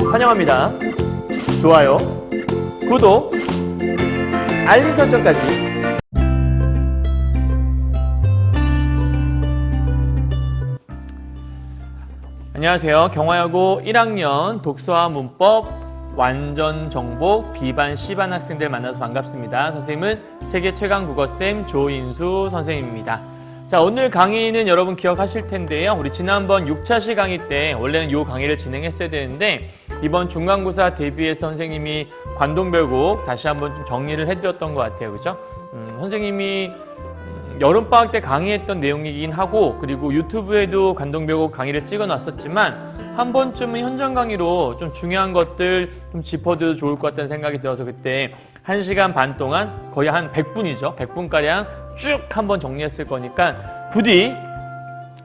환영합니다. 좋아요, 구독, 알림 설정까지. 안녕하세요. 경화여고 1학년 독서와 문법 완전 정복 B반 C반 학생들 만나서 반갑습니다. 선생님은 세계 최강 국어쌤 조인수 선생님입니다. 자, 오늘 강의는 여러분 기억하실 텐데요. 우리 지난번 6차시 강의 때 원래는 이 강의를 진행했어야 되는데 이번 중간고사 대비해서 선생님이 관동별곡 다시 한번 좀 정리를 해드렸던 것 같아요. 그죠? 선생님이 여름방학 때 강의했던 내용이긴 하고, 그리고 유튜브에도 관동별곡 강의를 찍어놨었지만 한 번쯤은 현장 강의로 좀 중요한 것들 좀 짚어도 좋을 것 같다는 생각이 들어서 그때 1시간 반 동안 거의 한 100분이죠. 100분가량 쭉 한번 정리했을 거니까 부디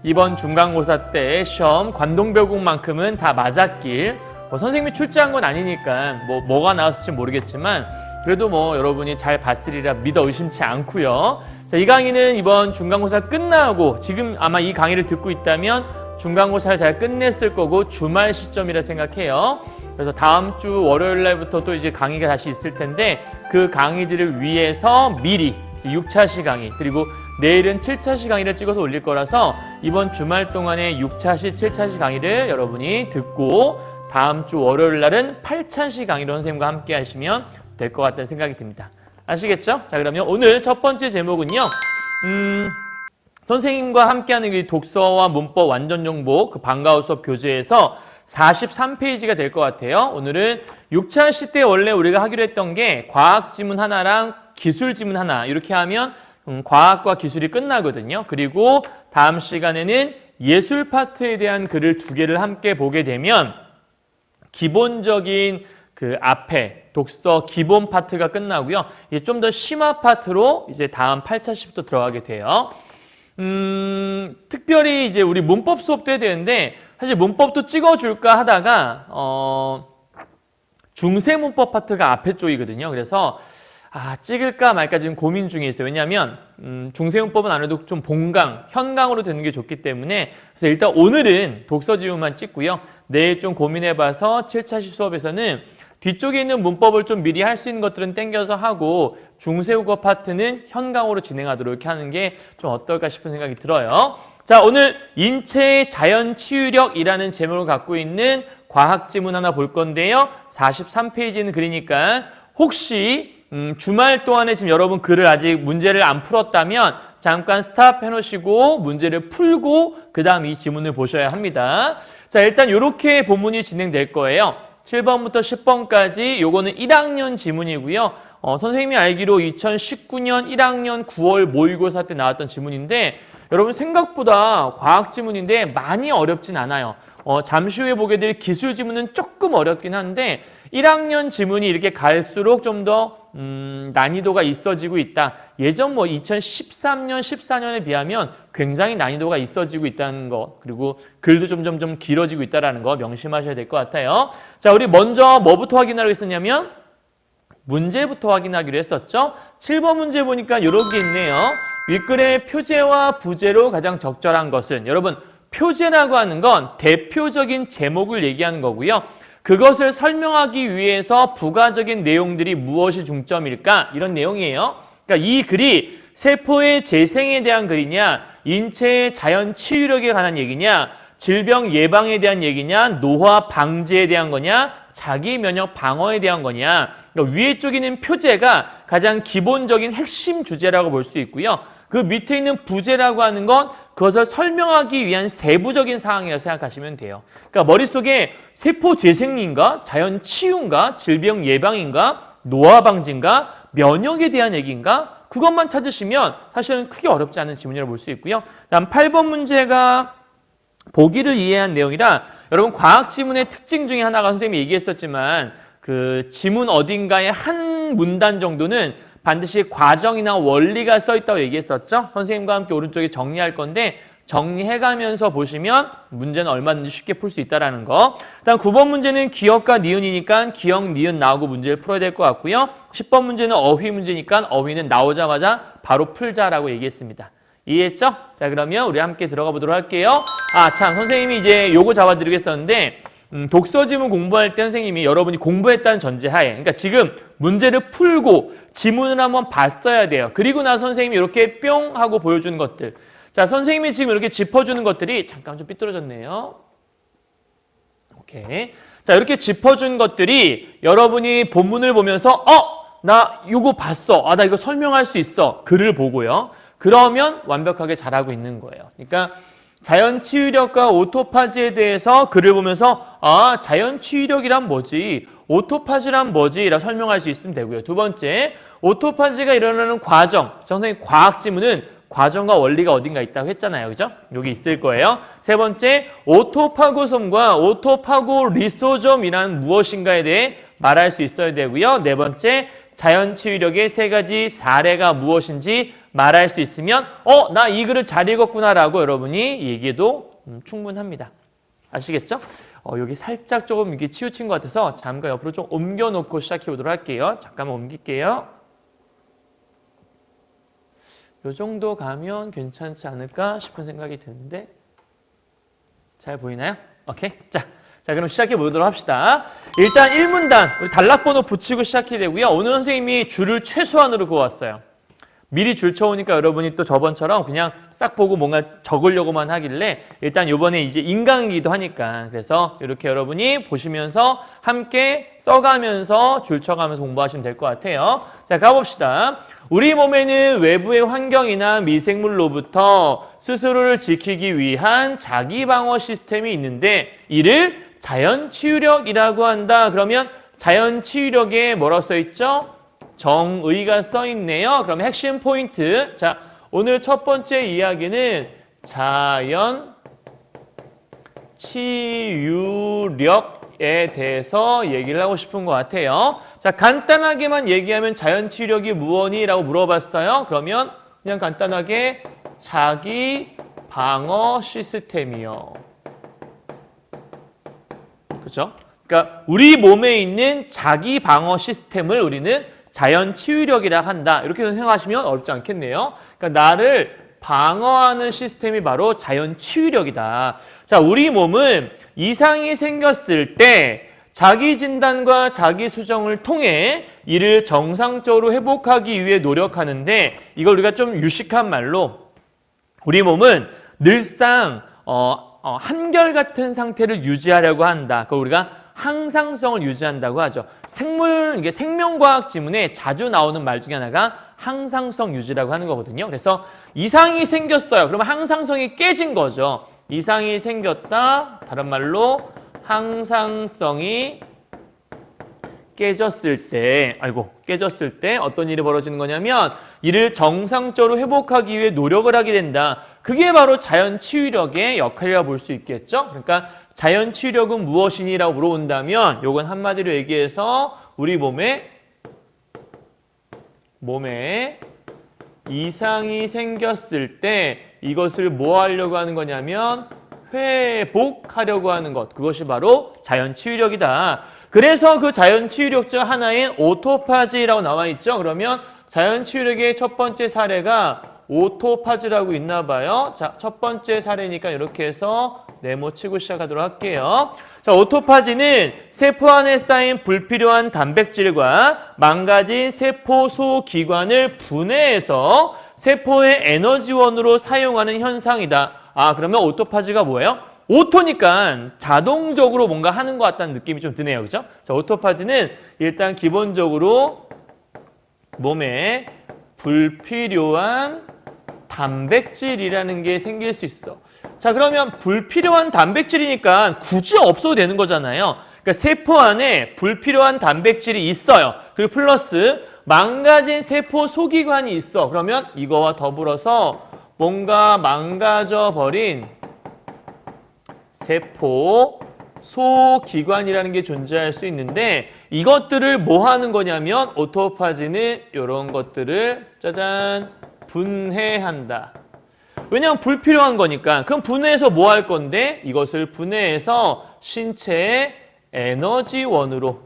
이번 중간고사 때 시험 관동별곡만큼은 다 맞았길, 선생님이 출제한 건 아니니까 뭐가 나왔을지 모르겠지만 그래도 여러분이 잘 봤으리라 믿어 의심치 않고요. 자, 이 강의는 이번 중간고사 끝나고 지금 아마 이 강의를 듣고 있다면 중간고사를 잘 끝냈을 거고 주말 시점이라 생각해요. 그래서 다음 주 월요일 날부터 또 이제 강의가 다시 있을 텐데 그 강의들을 위해서 미리 6차시 강의 그리고 내일은 7차시 강의를 찍어서 올릴 거라서 이번 주말 동안에 6차시, 7차시 강의를 여러분이 듣고 다음 주 월요일 날은 8차시 강의로 선생님과 함께 하시면 될 것 같다는 생각이 듭니다. 아시겠죠? 자, 그러면 오늘 첫 번째 제목은요. 선생님과 함께하는 이 독서와 문법 완전 정복 그 방과후 수업 교재에서 43페이지가 될 것 같아요. 오늘은 6차시 때 원래 우리가 하기로 했던 게 과학 지문 하나랑 기술 지문 하나 이렇게 하면 과학과 기술이 끝나거든요. 그리고 다음 시간에는 예술 파트에 대한 글을 2개를 함께 보게 되면 기본적인 그 앞에 독서 기본 파트가 끝나고요. 이제 좀 더 심화 파트로 이제 다음 8차시부터 들어가게 돼요. 특별히 이제 우리 문법 수업도 해야 되는데 사실 문법도 찍어줄까 하다가 중세 문법 파트가 앞에 쪽이거든요. 그래서 찍을까 말까 지금 고민 중에 있어요. 왜냐하면 중세 문법은 아무래도 좀 본강, 현강으로 되는 게 좋기 때문에 그래서 일단 오늘은 독서 지문만 찍고요. 내일 좀 고민해봐서 7차시 수업에서는 뒤쪽에 있는 문법을 좀 미리 할 수 있는 것들은 땡겨서 하고 중세국어 파트는 현강으로 진행하도록 이렇게 하는 게 좀 어떨까 싶은 생각이 들어요. 자, 오늘 인체의 자연치유력이라는 제목을 갖고 있는 과학 지문 하나 볼 건데요. 43페이지는 그리니까 혹시 주말 동안에 지금 여러분 글을 아직 문제를 안 풀었다면 잠깐 스탑 해놓으시고 문제를 풀고 그 다음 이 지문을 보셔야 합니다. 자, 일단 이렇게 본문이 진행될 거예요. 7번부터 10번까지 요거는 1학년 지문이고요. 선생님이 알기로 2019년 1학년 9월 모의고사 때 나왔던 지문인데 여러분 생각보다 과학 지문인데 많이 어렵진 않아요. 잠시 후에 보게 될 기술 지문은 조금 어렵긴 한데 1학년 지문이 이렇게 갈수록 좀 더 난이도가 있어지고 있다. 예전 2013년, 14년에 비하면 굉장히 난이도가 있어지고 있다는 거, 그리고 글도 점점 길어지고 있다는 거 명심하셔야 될 것 같아요. 자, 우리 먼저 뭐부터 확인하기로 했었냐면 문제부터 확인하기로 했었죠. 7번 문제 보니까 이런 게 있네요. 윗글의 표제와 부제로 가장 적절한 것은, 여러분 표제라고 하는 건 대표적인 제목을 얘기하는 거고요. 그것을 설명하기 위해서 부가적인 내용들이 무엇이 중점일까? 이런 내용이에요. 그러니까 이 글이 세포의 재생에 대한 글이냐, 인체의 자연 치유력에 관한 얘기냐, 질병 예방에 대한 얘기냐, 노화 방지에 대한 거냐, 자기 면역 방어에 대한 거냐. 그러니까 위에 쪽에 있는 표제가 가장 기본적인 핵심 주제라고 볼 수 있고요. 그 밑에 있는 부제라고 하는 건 그것을 설명하기 위한 세부적인 사항이라고 생각하시면 돼요. 그러니까 머릿속에 세포 재생인가, 자연 치유인가, 질병 예방인가, 노화 방지인가, 면역에 대한 얘기인가, 그것만 찾으시면 사실은 크게 어렵지 않은 지문이라고 볼 수 있고요. 다음 8번 문제가 보기를 이해한 내용이라 여러분 과학 지문의 특징 중에 하나가 선생님이 얘기했었지만 그 지문 어딘가에 한 문단 정도는 반드시 과정이나 원리가 써 있다고 얘기했었죠. 선생님과 함께 오른쪽에 정리할 건데 정리해가면서 보시면 문제는 얼마든지 쉽게 풀 수 있다는 거. 다음 9번 문제는 기억과 니은이니까 기억, 니은 나오고 문제를 풀어야 될 것 같고요. 10번 문제는 어휘 문제니까 어휘는 나오자마자 바로 풀자라고 얘기했습니다. 이해했죠? 자, 그러면 우리 함께 들어가 보도록 할게요. 참, 선생님이 이제 요거 잡아드리겠었는데 독서 지문 공부할 때 선생님이 여러분이 공부했다는 전제하에, 그러니까 지금 문제를 풀고 지문을 한번 봤어야 돼요. 그리고 나서 선생님이 이렇게 뿅 하고 보여주는 것들. 자, 선생님이 지금 이렇게 짚어주는 것들이 잠깐 좀 삐뚤어졌네요. 오케이. 자, 이렇게 짚어준 것들이 여러분이 본문을 보면서 나 이거 봤어. 나 이거 설명할 수 있어. 글을 보고요. 그러면 완벽하게 잘하고 있는 거예요. 그러니까 자연치유력과 오토파지에 대해서 글을 보면서 자연치유력이란 뭐지? 오토파지란 뭐지? 라고 설명할 수 있으면 되고요. 두 번째, 오토파지가 일어나는 과정. 선생님 과학 지문은 과정과 원리가 어딘가 있다고 했잖아요. 그죠? 여기 있을 거예요. 세 번째, 오토파고솜과 오토파고리소솜이란 무엇인가에 대해 말할 수 있어야 되고요. 네 번째, 자연치유력의 세 가지 사례가 무엇인지 말할 수 있으면 나 이 글을 잘 읽었구나라고 여러분이 얘기해도 충분합니다. 아시겠죠? 여기 살짝 조금 이게 치우친 것 같아서 잠깐 옆으로 좀 옮겨놓고 시작해 보도록 할게요. 잠깐만 옮길게요. 요 정도 가면 괜찮지 않을까 싶은 생각이 드는데 잘 보이나요? 오케이. 자, 그럼 시작해 보도록 합시다. 일단 1문단 우리 단락번호 붙이고 시작해야 되고요. 오늘 선생님이 줄을 최소한으로 그어왔어요. 미리 줄 쳐오니까 여러분이 또 저번처럼 그냥 싹 보고 뭔가 적으려고만 하길래 일단 요번에 이제 인강이기도 하니까 그래서 이렇게 여러분이 보시면서 함께 써가면서 줄 쳐가면서 공부하시면 될 것 같아요. 자, 가봅시다. 우리 몸에는 외부의 환경이나 미생물로부터 스스로를 지키기 위한 자기방어 시스템이 있는데 이를 자연치유력이라고 한다. 그러면 자연치유력에 뭐라고 써있죠? 정의가 써있네요. 그럼 핵심 포인트. 자, 오늘 첫 번째 이야기는 자연치유력에 대해서 얘기를 하고 싶은 것 같아요. 자, 간단하게만 얘기하면 자연치유력이 무엇이라고 물어봤어요. 그러면 그냥 간단하게 자기 방어 시스템이요. 그렇죠? 그러니까 우리 몸에 있는 자기 방어 시스템을 우리는 자연치유력이라 한다. 이렇게 생각하시면 어렵지 않겠네요. 그러니까 나를 방어하는 시스템이 바로 자연치유력이다. 자, 우리 몸은 이상이 생겼을 때 자기 진단과 자기 수정을 통해 이를 정상적으로 회복하기 위해 노력하는데 이걸 우리가 좀 유식한 말로 우리 몸은 늘상 한결같은 상태를 유지하려고 한다. 그걸 우리가 항상성을 유지한다고 하죠. 이게 생명과학 지문에 자주 나오는 말 중에 하나가 항상성 유지라고 하는 거거든요. 그래서 이상이 생겼어요. 그러면 항상성이 깨진 거죠. 이상이 생겼다. 다른 말로 항상성이 깨졌을 때 어떤 일이 벌어지는 거냐면 이를 정상적으로 회복하기 위해 노력을 하게 된다. 그게 바로 자연치유력의 역할이라고 볼 수 있겠죠. 그러니까 자연치유력은 무엇이니라고 물어본다면 요건 한마디로 얘기해서 우리 몸에 이상이 생겼을 때 이것을 뭐 하려고 하는 거냐면 회복하려고 하는 것. 그것이 바로 자연치유력이다. 그래서 그 자연치유력 중 하나인 오토파지라고 나와 있죠. 그러면 자연치유력의 첫 번째 사례가 오토파지라고 있나 봐요. 자, 첫 번째 사례니까 이렇게 해서 네모치고 시작하도록 할게요. 자, 오토파지는 세포 안에 쌓인 불필요한 단백질과 망가진 세포 소기관을 분해해서 세포의 에너지원으로 사용하는 현상이다. 그러면 오토파지가 뭐예요? 오토니까 자동적으로 뭔가 하는 것 같다는 느낌이 좀 드네요. 그죠? 자, 오토파지는 일단 기본적으로 몸에 불필요한 단백질이라는 게 생길 수 있어. 자, 그러면 불필요한 단백질이니까 굳이 없어도 되는 거잖아요. 그러니까 세포 안에 불필요한 단백질이 있어요. 그리고 플러스 망가진 세포 소기관이 있어. 그러면 이거와 더불어서 뭔가 망가져 버린 세포 소기관이라는 게 존재할 수 있는데 이것들을 뭐 하는 거냐면 오토파지는 이런 것들을 짜잔 분해한다. 왜냐하면 불필요한 거니까. 그럼 분해해서 뭐 할 건데 이것을 분해해서 신체의 에너지원으로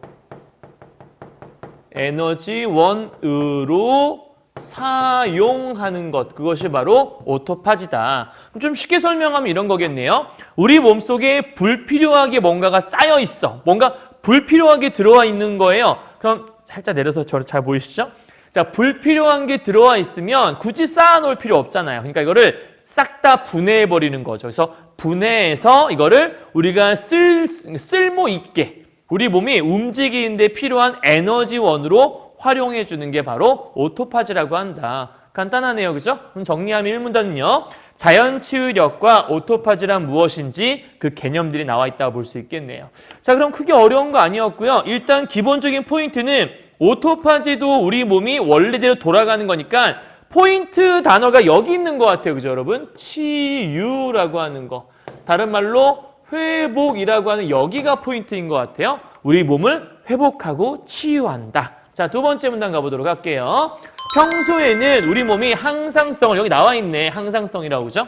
사용하는 것, 그것이 바로 오토파지다. 좀 쉽게 설명하면 이런 거겠네요. 우리 몸속에 불필요하게 뭔가가 쌓여 있어. 뭔가 불필요하게 들어와 있는 거예요. 그럼 살짝 내려서 저 잘 보이시죠? 자, 불필요한 게 들어와 있으면 굳이 쌓아놓을 필요 없잖아요. 그러니까 이거를 싹 다 분해해 버리는 거죠. 그래서 분해해서 이거를 우리가 쓸모 있게 우리 몸이 움직이는데 필요한 에너지원으로 활용해 주는 게 바로 오토파지라고 한다. 간단하네요. 그죠? 그럼 정리하면 1문단은요. 자연치유력과 오토파지란 무엇인지 그 개념들이 나와 있다고 볼 수 있겠네요. 자, 그럼 크게 어려운 거 아니었고요. 일단 기본적인 포인트는 오토파지도 우리 몸이 원래대로 돌아가는 거니까 포인트 단어가 여기 있는 것 같아요. 그죠, 여러분? 치유라고 하는 거. 다른 말로 회복이라고 하는 여기가 포인트인 것 같아요. 우리 몸을 회복하고 치유한다. 자, 두 번째 문단 가보도록 할게요. 평소에는 우리 몸이 항상성을, 여기 나와 있네. 항상성이라고, 그죠?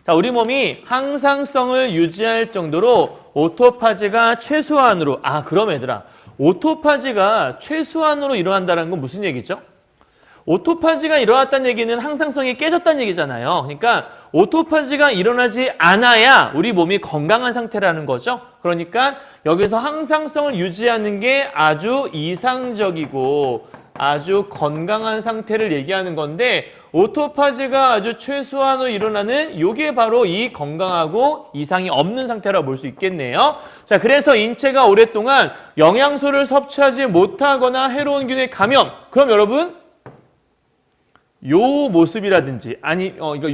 자, 우리 몸이 항상성을 유지할 정도로 오토파지가 최소한으로, 그럼 얘들아, 오토파지가 최소한으로 일어난다는 건 무슨 얘기죠? 오토파지가 일어났다는 얘기는 항상성이 깨졌다는 얘기잖아요. 그러니까 오토파지가 일어나지 않아야 우리 몸이 건강한 상태라는 거죠. 그러니까 여기서 항상성을 유지하는 게 아주 이상적이고 아주 건강한 상태를 얘기하는 건데 오토파지가 아주 최소한으로 일어나는 이게 바로 이 건강하고 이상이 없는 상태라고 볼 수 있겠네요. 자, 그래서 인체가 오랫동안 영양소를 섭취하지 못하거나 해로운 균에 감염. 그럼 여러분 요 모습이라든지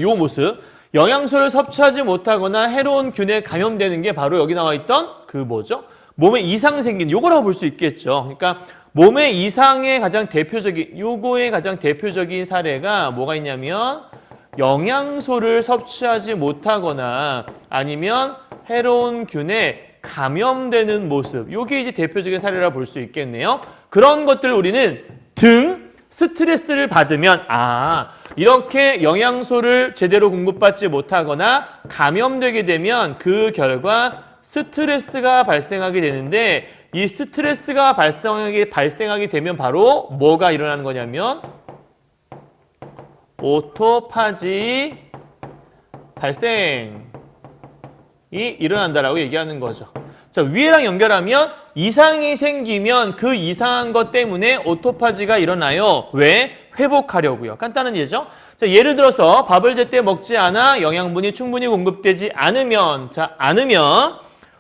요 모습 영양소를 섭취하지 못하거나 해로운 균에 감염되는 게 바로 여기 나와 있던 그 뭐죠? 몸에 이상 생긴 요거라고 볼 수 있겠죠. 그러니까 몸의 이상의 가장 대표적인 사례가 뭐가 있냐면 영양소를 섭취하지 못하거나 아니면 해로운 균에 감염되는 모습. 요게 이제 대표적인 사례라 볼 수 있겠네요. 그런 것들을 우리는 스트레스를 받으면 이렇게 영양소를 제대로 공급받지 못하거나 감염되게 되면 그 결과 스트레스가 발생하게 되는데 이 스트레스가 발생하게 되면 바로 뭐가 일어나는 거냐면 오토파지 발생이 일어난다라고 얘기하는 거죠. 자, 위에랑 연결하면 이상이 생기면 그 이상한 것 때문에 오토파지가 일어나요. 왜? 회복하려고요. 간단한 예죠. 자, 예를 들어서 밥을 제때 먹지 않아 영양분이 충분히 공급되지 않으면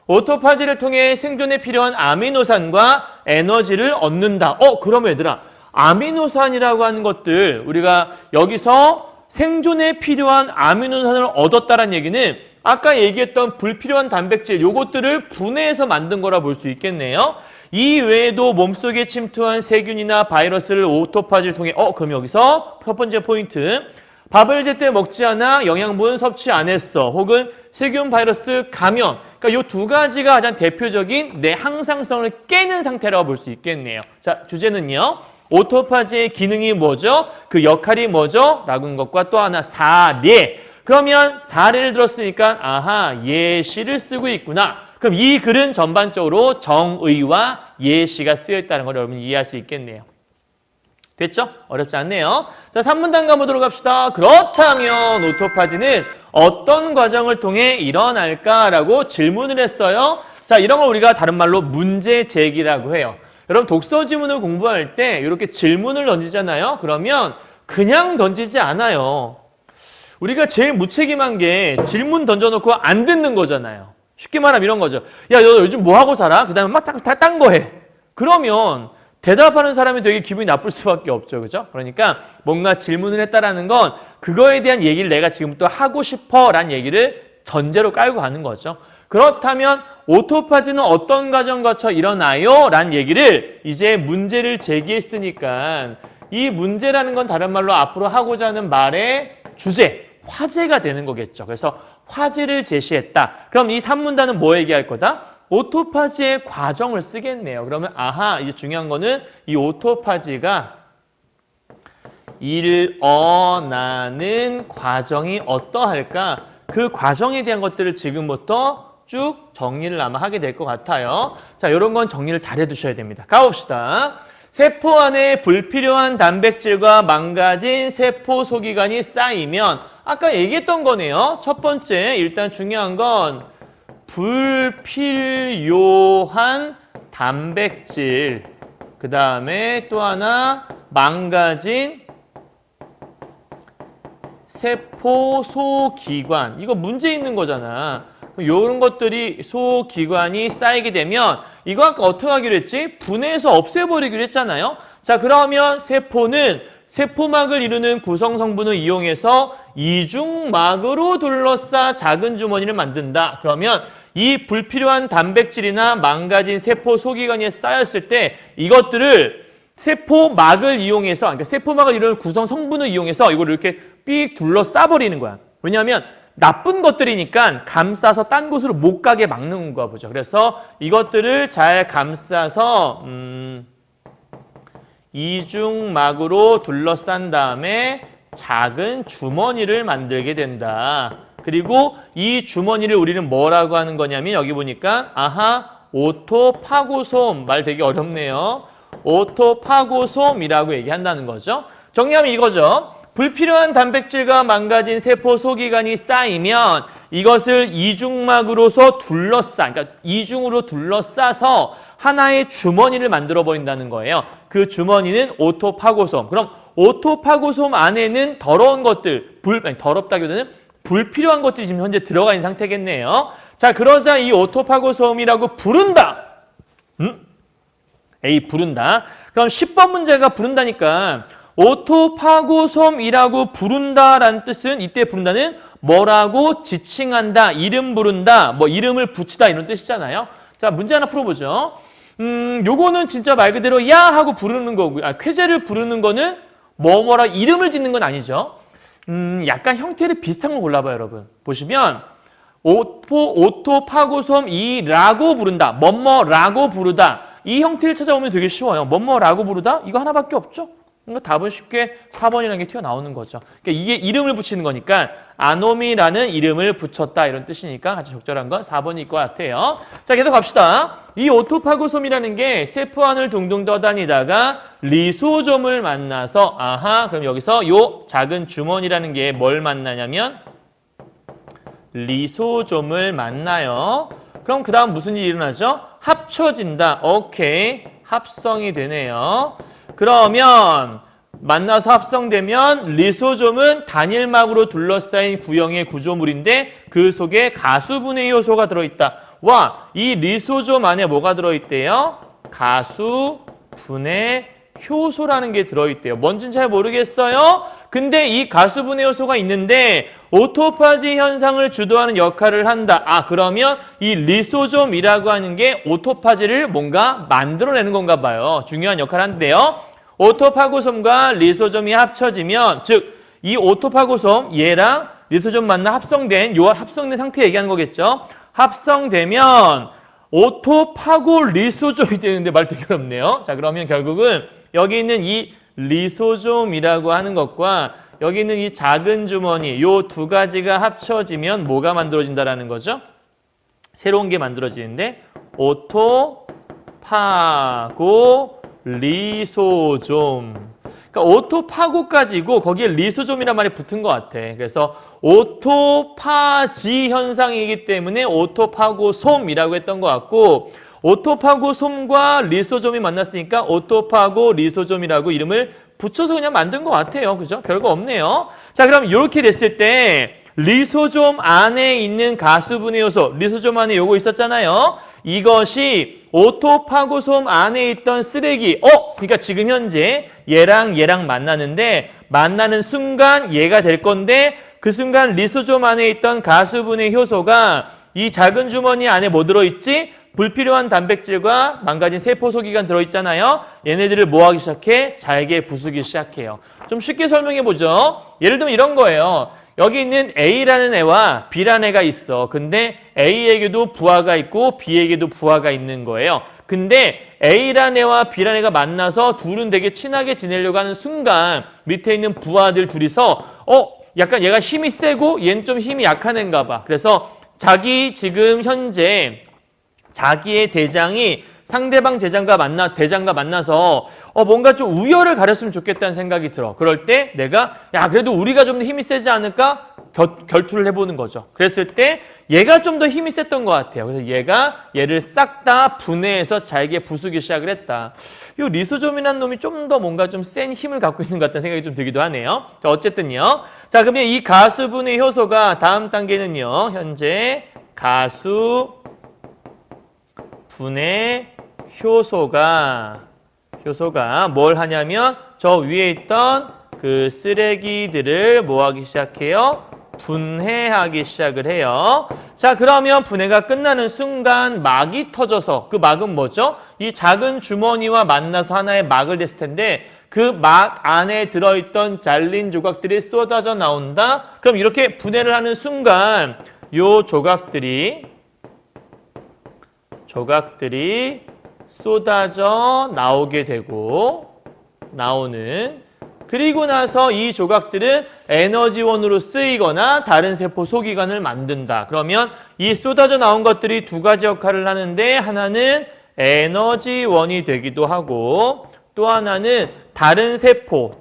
오토파지를 통해 생존에 필요한 아미노산과 에너지를 얻는다. 그러면 얘들아, 아미노산이라고 하는 것들 우리가 여기서 생존에 필요한 아미노산을 얻었다는 얘기는 아까 얘기했던 불필요한 단백질 요것들을 분해해서 만든 거라 볼 수 있겠네요. 이 외에도 몸속에 침투한 세균이나 바이러스를 오토파지를 통해 그럼 여기서 첫 번째 포인트 밥을 제때 먹지 않아 영양분 섭취 안 했어. 혹은 세균 바이러스 감염. 그러니까 이 두 가지가 가장 대표적인 내 항상성을 깨는 상태라고 볼 수 있겠네요. 자, 주제는요. 오토파지의 기능이 뭐죠? 그 역할이 뭐죠? 라고 하는 것과 또 하나 사례. 그러면 사례를 들었으니까 예시를 쓰고 있구나. 그럼 이 글은 전반적으로 정의와 예시가 쓰여 있다는 걸 여러분이 이해할 수 있겠네요. 됐죠? 어렵지 않네요. 자, 3문단 가보도록 합시다. 그렇다면 오토파지는 어떤 과정을 통해 일어날까라고 질문을 했어요. 자, 이런 걸 우리가 다른 말로 문제 제기라고 해요. 여러분 독서 지문을 공부할 때 이렇게 질문을 던지잖아요. 그러면 그냥 던지지 않아요. 우리가 제일 무책임한 게 질문 던져놓고 안 듣는 거잖아요. 쉽게 말하면 이런 거죠. 야, 너 요즘 뭐 하고 살아? 그 다음에 막 자꾸 딴 거 해. 그러면 대답하는 사람이 되게 기분이 나쁠 수밖에 없죠. 그죠? 그러니까 뭔가 질문을 했다라는 건 그거에 대한 얘기를 내가 지금부터 하고 싶어 라는 얘기를 전제로 깔고 가는 거죠. 그렇다면 오토파지는 어떤 과정 거쳐 일어나요? 라는 얘기를 이제 문제를 제기했으니까 이 문제라는 건 다른 말로 앞으로 하고자 하는 말의 주제, 화제가 되는 거겠죠. 그래서 화제를 제시했다. 그럼 이 3문단은 뭐 얘기할 거다? 오토파지의 과정을 쓰겠네요. 그러면 이제 중요한 거는 이 오토파지가 일어나는 과정이 어떠할까? 그 과정에 대한 것들을 지금부터 쭉 정리를 아마 하게 될 것 같아요. 자, 이런 건 정리를 잘 해두셔야 됩니다. 가봅시다. 세포 안에 불필요한 단백질과 망가진 세포 소기관이 쌓이면 아까 얘기했던 거네요. 첫 번째, 일단 중요한 건 불필요한 단백질, 그 다음에 또 하나 망가진 세포 소기관. 이거 문제 있는 거잖아. 이런 것들이 소기관이 쌓이게 되면 이거 아까 어떻게 하기로 했지? 분해해서 없애버리기로 했잖아요. 자, 그러면 세포는 세포막을 이루는 구성 성분을 이용해서 이중막으로 둘러싸 작은 주머니를 만든다. 그러면 이 불필요한 단백질이나 망가진 세포 소기관이 쌓였을 때 이것들을 세포막을 이용해서, 그러니까 세포막을 이루는 구성 성분을 이용해서 이걸 이렇게 삑 둘러싸버리는 거야. 왜냐하면 나쁜 것들이니까 감싸서 딴 곳으로 못 가게 막는 거 보죠. 그래서 이것들을 잘 감싸서 이중막으로 둘러싼 다음에 작은 주머니를 만들게 된다. 그리고 이 주머니를 우리는 뭐라고 하는 거냐면 여기 보니까 오토파고솜. 말 되게 어렵네요. 오토파고솜이라고 얘기한다는 거죠. 정리하면 이거죠. 불필요한 단백질과 망가진 세포 소기관이 쌓이면 이것을 이중막으로서 그러니까 이중으로 둘러싸서 하나의 주머니를 만들어 버린다는 거예요. 그 주머니는 오토파고솜. 그럼 오토파고솜 안에는 더러운 것들, 더럽다기보다는 불필요한 것들이 지금 현재 들어가 있는 상태겠네요. 자, 그러자 이 오토파고솜이라고 부른다. A, 부른다. 그럼 10번 문제가 부른다니까 오토파고솜이라고 부른다라는 뜻은 이때 부른다는 뭐라고 지칭한다, 이름 부른다, 뭐 이름을 붙이다 이런 뜻이잖아요. 자, 문제 하나 풀어보죠. 요거는 진짜 말 그대로 야 하고 부르는 거고요. 쾌재를 부르는 거는 뭐뭐라 이름을 짓는 건 아니죠. 약간 형태를 비슷한 거 골라봐요, 여러분. 보시면 오토파고솜이라고 부른다, 뭐뭐라고 부르다. 이 형태를 찾아오면 되게 쉬워요. 뭐뭐라고 부르다? 이거 하나밖에 없죠? 그러니까 답은 쉽게 4번이라는 게 튀어나오는 거죠. 그러니까 이게 이름을 붙이는 거니까 아노미라는 이름을 붙였다 이런 뜻이니까 아주 적절한 건 4번일 것 같아요. 자, 계속 갑시다. 이 오토파고솜이라는 게 세포 안을 둥둥 떠다니다가 리소좀을 만나서 그럼 여기서 요 작은 주머니라는 게 뭘 만나냐면 리소좀을 만나요. 그럼 그 다음 무슨 일이 일어나죠? 합쳐진다. 오케이. 합성이 되네요. 그러면 만나서 합성되면 리소좀은 단일막으로 둘러싸인 구형의 구조물인데 그 속에 가수분해 요소가 들어있다. 와, 이 리소좀 안에 뭐가 들어있대요? 가수분해 효소라는 게 들어있대요. 뭔진 잘 모르겠어요. 근데 이 가수분해 요소가 있는데 오토파지 현상을 주도하는 역할을 한다. 그러면 이 리소좀이라고 하는 게 오토파지를 뭔가 만들어내는 건가 봐요. 중요한 역할을 하는데요. 오토파고솜과 리소좀이 합쳐지면, 즉 이 오토파고솜 얘랑 리소좀 만나 합성된 요 합성된 상태 얘기하는 거겠죠. 합성되면 오토파고 리소좀이 되는데 말 되게 어렵네요. 자, 그러면 결국은 여기 있는 이 리소좀이라고 하는 것과 여기 있는 이 작은 주머니 요 두 가지가 합쳐지면 뭐가 만들어진다라는 거죠? 새로운 게 만들어지는데 오토파고 리소좀. 그러니까 오토파고까지고 거기에 리소좀이란 말이 붙은 것 같아. 그래서 오토파지 현상이기 때문에 오토파고솜이라고 했던 것 같고 오토파고솜과 리소좀이 만났으니까 오토파고 리소좀이라고 이름을 붙여서 그냥 만든 것 같아요. 그죠? 별거 없네요. 자, 그럼 이렇게 됐을 때 리소좀 안에 있는 가수분해 요소, 리소좀 안에 요거 있었잖아요. 이것이 오토파고솜 안에 있던 쓰레기, 그러니까 지금 현재 얘랑 만나는데 만나는 순간 얘가 될 건데 그 순간 리소좀 안에 있던 가수분해 효소가 이 작은 주머니 안에 뭐 들어있지? 불필요한 단백질과 망가진 세포 소기관 들어있잖아요. 얘네들을 뭐 하기 시작해? 잘게 부수기 시작해요. 좀 쉽게 설명해 보죠. 예를 들면 이런 거예요. 여기 있는 A라는 애와 B라는 애가 있어. 근데 A에게도 부하가 있고 B에게도 부하가 있는 거예요. 근데 A라는 애와 B라는 애가 만나서 둘은 되게 친하게 지내려고 하는 순간 밑에 있는 부하들 둘이서 약간 얘가 힘이 세고 얘는 좀 힘이 약한 애인가 봐. 그래서 자기 지금 현재 자기의 대장이 상대방 대장과 만나서 뭔가 좀 우열을 가렸으면 좋겠다는 생각이 들어. 그럴 때 내가 그래도 우리가 좀 더 힘이 세지 않을까? 결투를 해보는 거죠. 그랬을 때 얘가 좀 더 힘이 셌던 것 같아요. 그래서 얘를 싹 다 분해해서 잘게 부수기 시작을 했다. 이 리소좀이라는 놈이 좀 더 뭔가 좀 센 힘을 갖고 있는 것 같다는 생각이 좀 들기도 하네요. 자, 어쨌든요. 자, 그러면 이 가수 분해 효소가 다음 단계는요. 현재 가수 분해 효소가 뭘 하냐면 저 위에 있던 그 쓰레기들을 뭐 하기 시작해요? 분해하기 시작을 해요. 자, 그러면 분해가 끝나는 순간 막이 터져서 그 막은 뭐죠? 이 작은 주머니와 만나서 하나의 막을 냈을 텐데 그 막 안에 들어있던 잘린 조각들이 쏟아져 나온다. 그럼 이렇게 분해를 하는 순간 요 조각들이 쏟아져 나오게 되고 그리고 나서 이 조각들은 에너지원으로 쓰이거나 다른 세포 소기관을 만든다. 그러면 이 쏟아져 나온 것들이 두 가지 역할을 하는데 하나는 에너지원이 되기도 하고 또 하나는 다른 세포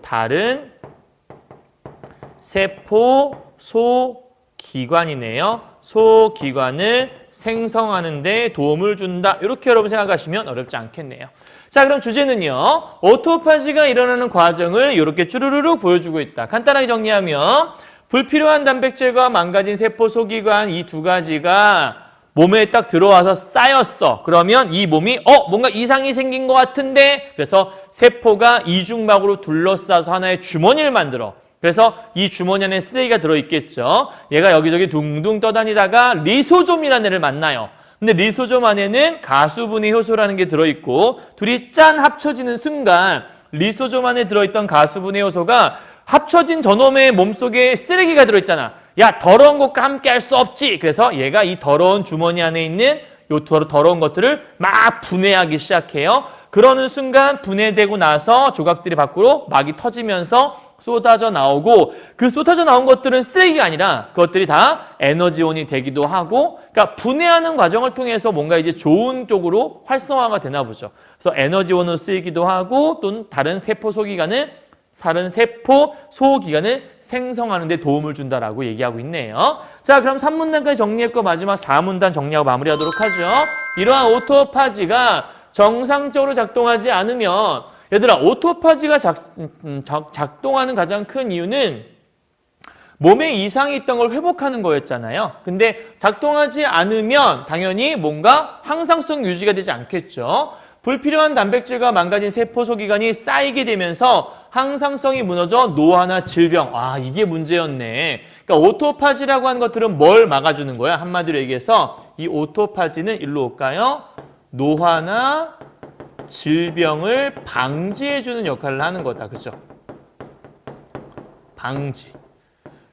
소기관이네요. 소기관을 생성하는 데 도움을 준다. 이렇게 여러분 생각하시면 어렵지 않겠네요. 자, 그럼 주제는요. 오토파지가 일어나는 과정을 이렇게 쭈루루루 보여주고 있다. 간단하게 정리하면 불필요한 단백질과 망가진 세포 소기관 이 두 가지가 몸에 딱 들어와서 쌓였어. 그러면 이 몸이 뭔가 이상이 생긴 것 같은데 그래서 세포가 이중막으로 둘러싸서 하나의 주머니를 만들어. 그래서 이 주머니 안에 쓰레기가 들어있겠죠. 얘가 여기저기 둥둥 떠다니다가 리소좀이라는 애를 만나요. 근데 리소좀 안에는 가수분해 효소라는 게 들어있고 둘이 짠 합쳐지는 순간 리소좀 안에 들어있던 가수분해 효소가 합쳐진 저놈의 몸속에 쓰레기가 들어있잖아. 야, 더러운 것과 함께 할 수 없지. 그래서 얘가 이 더러운 주머니 안에 있는 요 더러운 것들을 막 분해하기 시작해요. 그러는 순간 분해되고 나서 조각들이 밖으로 막이 터지면서 쏟아져 나오고 그 쏟아져 나온 것들은 쓰레기가 아니라 그것들이 다 에너지원이 되기도 하고 그러니까 분해하는 과정을 통해서 뭔가 이제 좋은 쪽으로 활성화가 되나 보죠. 그래서 에너지원으로 쓰이기도 하고 또는 다른 세포 소기관을 생성하는 데 도움을 준다라고 얘기하고 있네요. 자, 그럼 3문단까지 정리했고 마지막 4문단 정리하고 마무리하도록 하죠. 이러한 오토파지가 정상적으로 작동하지 않으면 얘들아, 오토파지가 작동하는 가장 큰 이유는 몸에 이상이 있던 걸 회복하는 거였잖아요. 근데 작동하지 않으면 당연히 뭔가 항상성 유지가 되지 않겠죠. 불필요한 단백질과 망가진 세포 소기관이 쌓이게 되면서 항상성이 무너져 노화나 질병. 이게 문제였네. 그러니까 오토파지라고 하는 것들은 뭘 막아주는 거야? 한마디로 얘기해서 이 오토파지는 일로 올까요? 노화나 질병을 방지해주는 역할을 하는 거다. 그죠? 방지.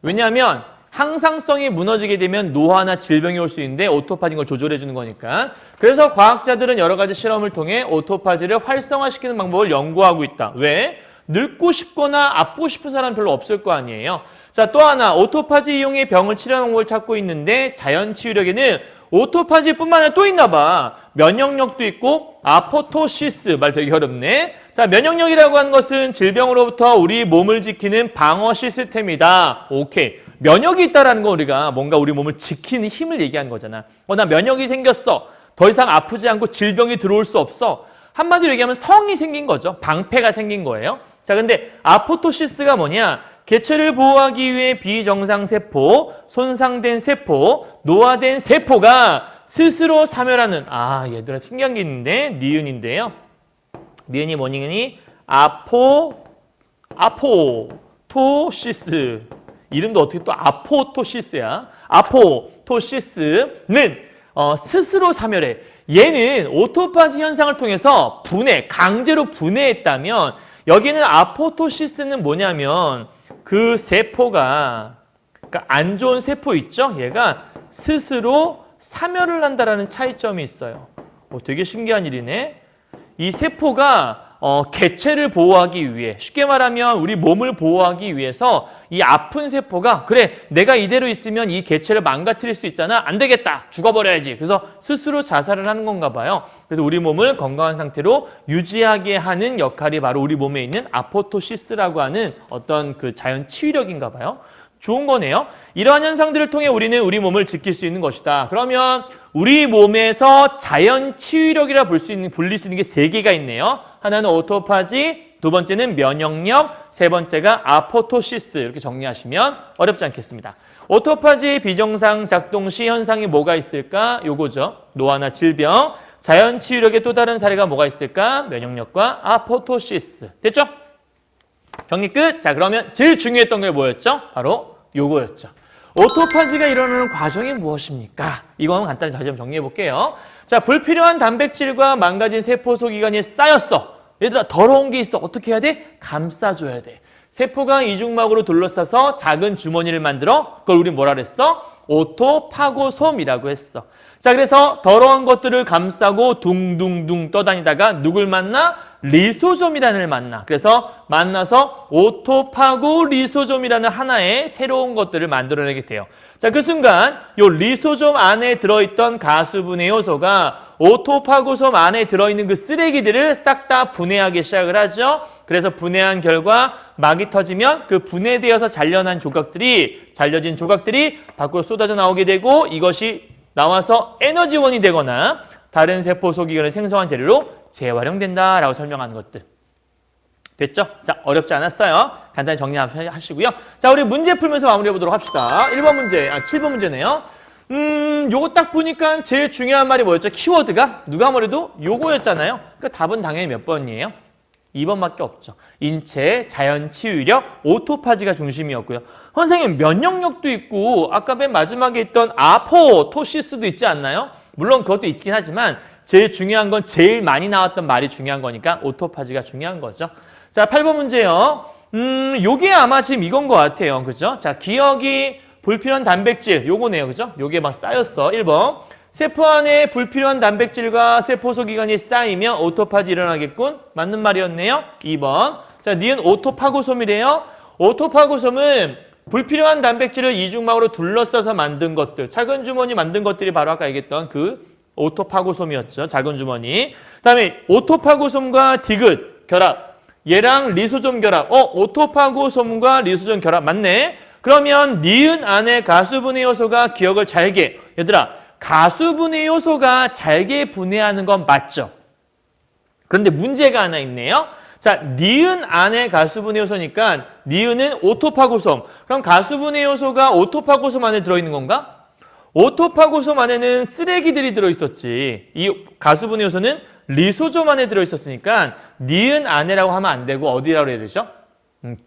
왜냐하면 항상성이 무너지게 되면 노화나 질병이 올 수 있는데 오토파지인 걸 조절해주는 거니까. 그래서 과학자들은 여러 가지 실험을 통해 오토파지를 활성화시키는 방법을 연구하고 있다. 왜? 늙고 싶거나 아프고 싶은 사람 별로 없을 거 아니에요. 자, 또 하나 오토파지 이용의 병을 치료하는 방법을 찾고 있는데 자연 치유력에는 오토파지뿐만 아니라 또 있나 봐. 면역력도 있고 아포토시스 말 되게 어렵네. 자, 면역력이라고 하는 것은 질병으로부터 우리 몸을 지키는 방어 시스템이다. 오케이. 면역이 있다라는 건 우리가 뭔가 우리 몸을 지키는 힘을 얘기하는 거잖아. 나 면역이 생겼어. 더 이상 아프지 않고 질병이 들어올 수 없어. 한마디로 얘기하면 성이 생긴 거죠. 방패가 생긴 거예요. 자, 근데 아포토시스가 뭐냐? 개체를 보호하기 위해 비정상 세포, 손상된 세포, 노화된 세포가 스스로 사멸하는 얘들아 신기한 게 있는데 니은인데요. 니은이 뭐니? 아포토시스. 이름도 어떻게 또 아포토시스야. 아포토시스는 스스로 사멸해. 얘는 오토파지 현상을 통해서 강제로 분해했다면 여기는 아포토시스는 뭐냐면 그 세포가 그러니까 안 좋은 세포 있죠? 얘가 스스로 사멸을 한다라는 차이점이 있어요. 되게 신기한 일이네. 이 세포가 개체를 보호하기 위해, 쉽게 말하면 우리 몸을 보호하기 위해서 이 아픈 세포가 그래 내가 이대로 있으면 이 개체를 망가뜨릴 수 있잖아. 안 되겠다. 죽어버려야지. 그래서 스스로 자살을 하는 건가 봐요. 그래서 우리 몸을 건강한 상태로 유지하게 하는 역할이 바로 우리 몸에 있는 아포토시스라고 하는 어떤 그 자연 치유력인가 봐요. 좋은 거네요. 이러한 현상들을 통해 우리는 우리 몸을 지킬 수 있는 것이다. 그러면 우리 몸에서 자연 치유력이라 불릴 수 있는 게 세 개가 있네요. 하나는 오토파지, 두 번째는 면역력, 세 번째가 아포토시스. 이렇게 정리하시면 어렵지 않겠습니다. 오토파지의 비정상 작동 시 현상이 뭐가 있을까? 요거죠. 노화나 질병. 자연 치유력의 또 다른 사례가 뭐가 있을까? 면역력과 아포토시스. 됐죠? 정리 끝. 자, 그러면 제일 중요했던 게 뭐였죠? 바로 요거였죠. 오토파지가 일어나는 과정이 무엇입니까? 이건 간단히 다시 한번 정리해 볼게요. 자, 불필요한 단백질과 망가진 세포 소기관이 쌓였어. 얘들아, 더러운 게 있어. 어떻게 해야 돼? 감싸줘야 돼. 세포가 이중막으로 둘러싸서 작은 주머니를 만들어 그걸 우리 뭐라 그랬어? 오토파고솜이라고 했어. 자, 그래서 더러운 것들을 감싸고 둥둥둥 떠다니다가 누굴 만나? 리소좀이라는 애를 만나. 그래서 만나서 오토파고 리소좀이라는 하나의 새로운 것들을 만들어내게 돼요. 자, 그 순간 요 리소좀 안에 들어있던 가수분해 요소가 오토파고솜 안에 들어있는 그 쓰레기들을 싹 다 분해하기 시작을 하죠. 그래서 분해한 결과 막이 터지면 그 분해되어서 잘려진 조각들이 밖으로 쏟아져 나오게 되고 이것이 나와서 에너지원이 되거나 다른 세포 소기관을 생성한 재료로 재활용된다라고 설명하는 것들. 됐죠? 자, 어렵지 않았어요. 간단히 정리하시고요. 자, 우리 문제 풀면서 마무리해 보도록 합시다. 1번 문제, 7번 문제네요. 요거 딱 보니까 제일 중요한 말이 뭐였죠? 키워드가 누가 뭐래도 요거였잖아요. 그러니까 답은 당연히 몇 번이에요? 2번밖에 없죠. 인체, 자연 치유력, 오토파지가 중심이었고요. 선생님, 면역력도 있고 아까 맨 마지막에 있던 아포토시스도 있지 않나요? 물론 그것도 있긴 하지만 제일 중요한 건 제일 많이 나왔던 말이 중요한 거니까 오토파지가 중요한 거죠. 자, 8번 문제요. 요게 아마 지금 이건 것 같아요. 그죠? 자, 기억이 불필요한 단백질, 요거네요. 그죠? 요게 막 쌓였어. 1번. 세포 안에 불필요한 단백질과 세포 소기관이 쌓이면 오토파지 일어나겠군. 맞는 말이었네요. 2번. 자, 니은 오토파고솜이래요. 오토파고솜은 불필요한 단백질을 이중막으로 둘러싸서 만든 것들, 작은 주머니 만든 것들이 바로 아까 얘기했던 그 오토파고솜이었죠. 작은 주머니. 그다음에 오토파고솜과 디귿 결합. 얘랑 리소좀 결합. 오토파고솜과 리소좀 결합 맞네. 그러면 니은 안에 가수분해 요소가 기억을 잘게. 얘들아, 가수분해 요소가 잘게 분해하는 건 맞죠? 그런데 문제가 하나 있네요. 자, 니은 안에 가수분해 요소니까 니은은 오토파고솜. 그럼 가수분해 요소가 오토파고솜 안에 들어있는 건가? 오토파고솜 안에는 쓰레기들이 들어있었지. 이 가수분해 요소는 리소좀 안에 들어있었으니까 니은 안에라고 하면 안 되고 어디라고 해야 되죠?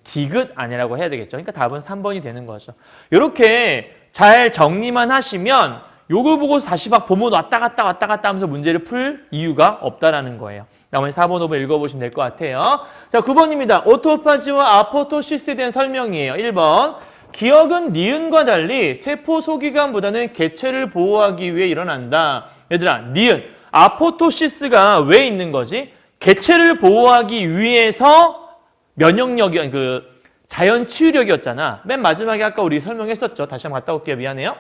디귿 안에라고 해야 되겠죠. 그러니까 답은 3번이 되는 거죠. 이렇게 잘 정리만 하시면 요걸 보고 다시 막 보면 왔다 갔다 하면서 문제를 풀 이유가 없다라는 거예요. 나머지 4번, 5번 읽어보시면 될 것 같아요. 자, 9번입니다. 오토파지와 아포토시스에 대한 설명이에요. 1번. 기억은 니은과 달리 세포 소기관보다는 개체를 보호하기 위해 일어난다. 얘들아, 니은, 아포토시스가 왜 있는 거지? 개체를 보호하기 위해서 면역력이, 자연 치유력이었잖아. 맨 마지막에 아까 우리 설명했었죠. 다시 한번 갔다 올게요. 미안해요.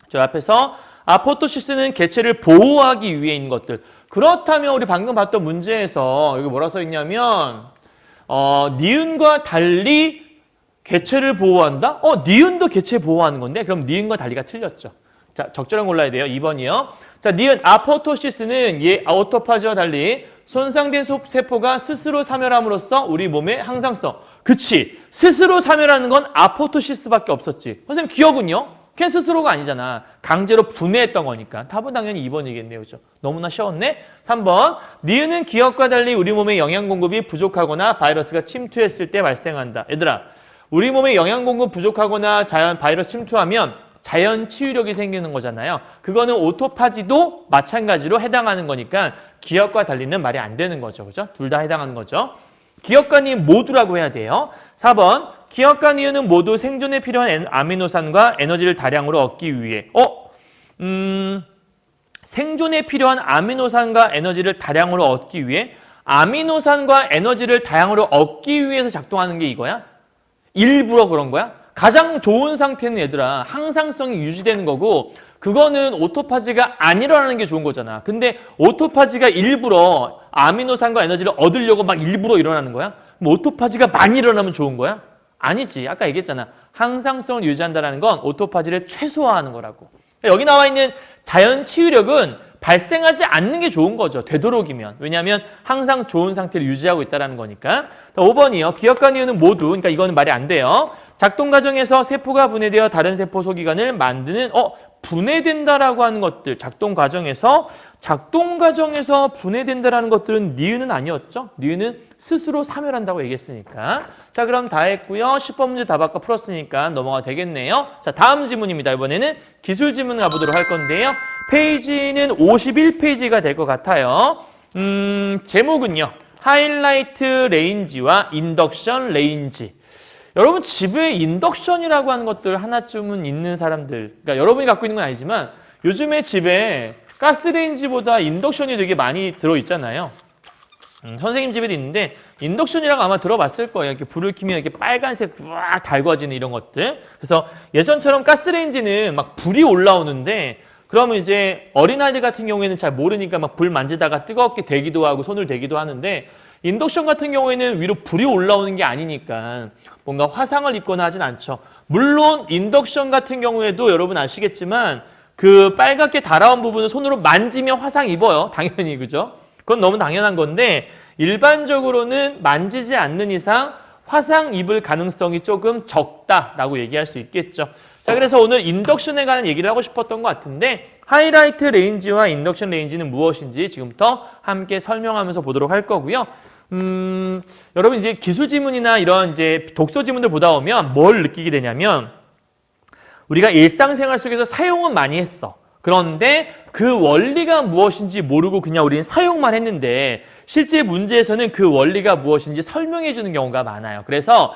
저 앞에서 아포토시스는 개체를 보호하기 위해 있는 것들. 그렇다면 우리 방금 봤던 문제에서 여기 뭐라 써 있냐면 니은과 달리 개체를 보호한다? 니은도 개체 보호하는 건데 그럼 니은과 달리가 틀렸죠. 자, 적절한 골라야 돼요. 2번이요. 자, 니은 아포토시스는 오토파지와 달리 손상된 세포가 스스로 사멸함으로써 우리 몸의 항상성. 그치. 스스로 사멸하는 건 아포토시스밖에 없었지. 선생님 기억은요? 걔 스스로가 아니잖아. 강제로 분해했던 거니까. 답은 당연히 2번이겠네요. 그죠? 너무나 쉬웠네. 3번. 니은은 기억과 달리 우리 몸의 영양 공급이 부족하거나 바이러스가 침투했을 때 발생한다. 얘들아, 우리 몸의 영양 공급 부족하거나 바이러스 침투하면 자연 치유력이 생기는 거잖아요. 그거는 오토파지도 마찬가지로 해당하는 거니까 기억과 달리는 말이 안 되는 거죠. 그죠? 둘 다 해당하는 거죠. 기억과 니은 모두라고 해야 돼요. 4번. 기억과 니은은 모두 생존에 필요한 아미노산과 에너지를 다량으로 얻기 위해. 생존에 필요한 아미노산과 에너지를 다량으로 얻기 위해? 아미노산과 에너지를 다량으로 얻기 위해서 작동하는 게 이거야? 일부러 그런 거야? 가장 좋은 상태는 얘들아 항상성이 유지되는 거고 그거는 오토파지가 안 일어나는 게 좋은 거잖아. 근데 오토파지가 일부러 아미노산과 에너지를 얻으려고 막 일부러 일어나는 거야? 뭐 오토파지가 많이 일어나면 좋은 거야? 아니지. 아까 얘기했잖아. 항상성을 유지한다는 건 오토파지를 최소화하는 거라고. 여기 나와 있는 자연 치유력은 발생하지 않는 게 좋은 거죠. 되도록이면. 왜냐하면 항상 좋은 상태를 유지하고 있다는 거니까. 5번이요. 기억과 니은은 모두. 그러니까 이거는 말이 안 돼요. 작동 과정에서 세포가 분해되어 다른 세포 소기관을 만드는 분해된다라고 하는 것들. 작동 과정에서 분해된다라는 것들은 니은은 아니었죠. 니은은 스스로 사멸한다고 얘기했으니까. 자, 그럼 다 했고요. 10번 문제 다 바꿔 풀었으니까 넘어가 되겠네요. 자, 다음 지문입니다. 이번에는 기술 지문 가보도록 할 건데요. 페이지는 51페이지가 될 것 같아요. 제목은요. 하이라이트 레인지와 인덕션 레인지. 여러분 집에 인덕션이라고 하는 것들 하나쯤은 있는 사람들, 그러니까 여러분이 갖고 있는 건 아니지만 요즘에 집에 가스레인지보다 인덕션이 되게 많이 들어있잖아요. 선생님 집에도 있는데 인덕션이라고 아마 들어봤을 거예요. 이렇게 불을 켜면 이렇게 빨간색 쫙 달궈지는 이런 것들. 그래서 예전처럼 가스레인지는 막 불이 올라오는데 그러면 이제 어린아이들 같은 경우에는 잘 모르니까 막 불 만지다가 뜨겁게 되기도 하고 손을 대기도 하는데 인덕션 같은 경우에는 위로 불이 올라오는 게 아니니까 뭔가 화상을 입거나 하진 않죠. 물론 인덕션 같은 경우에도 여러분 아시겠지만 그 빨갛게 달아온 부분을 손으로 만지면 화상 입어요. 당연히 그죠? 그건 너무 당연한 건데 일반적으로는 만지지 않는 이상 화상 입을 가능성이 조금 적다라고 얘기할 수 있겠죠. 자, 그래서 오늘 인덕션에 관한 얘기를 하고 싶었던 것 같은데 하이라이트 레인지와 인덕션 레인지는 무엇인지 지금부터 함께 설명하면서 보도록 할 거고요. 여러분 이제 기술 지문이나 이런 이제 독서 지문들 보다 보면 뭘 느끼게 되냐면 우리가 일상생활 속에서 사용은 많이 했어. 그런데 그 원리가 무엇인지 모르고 그냥 우리는 사용만 했는데 실제 문제에서는 그 원리가 무엇인지 설명해 주는 경우가 많아요. 그래서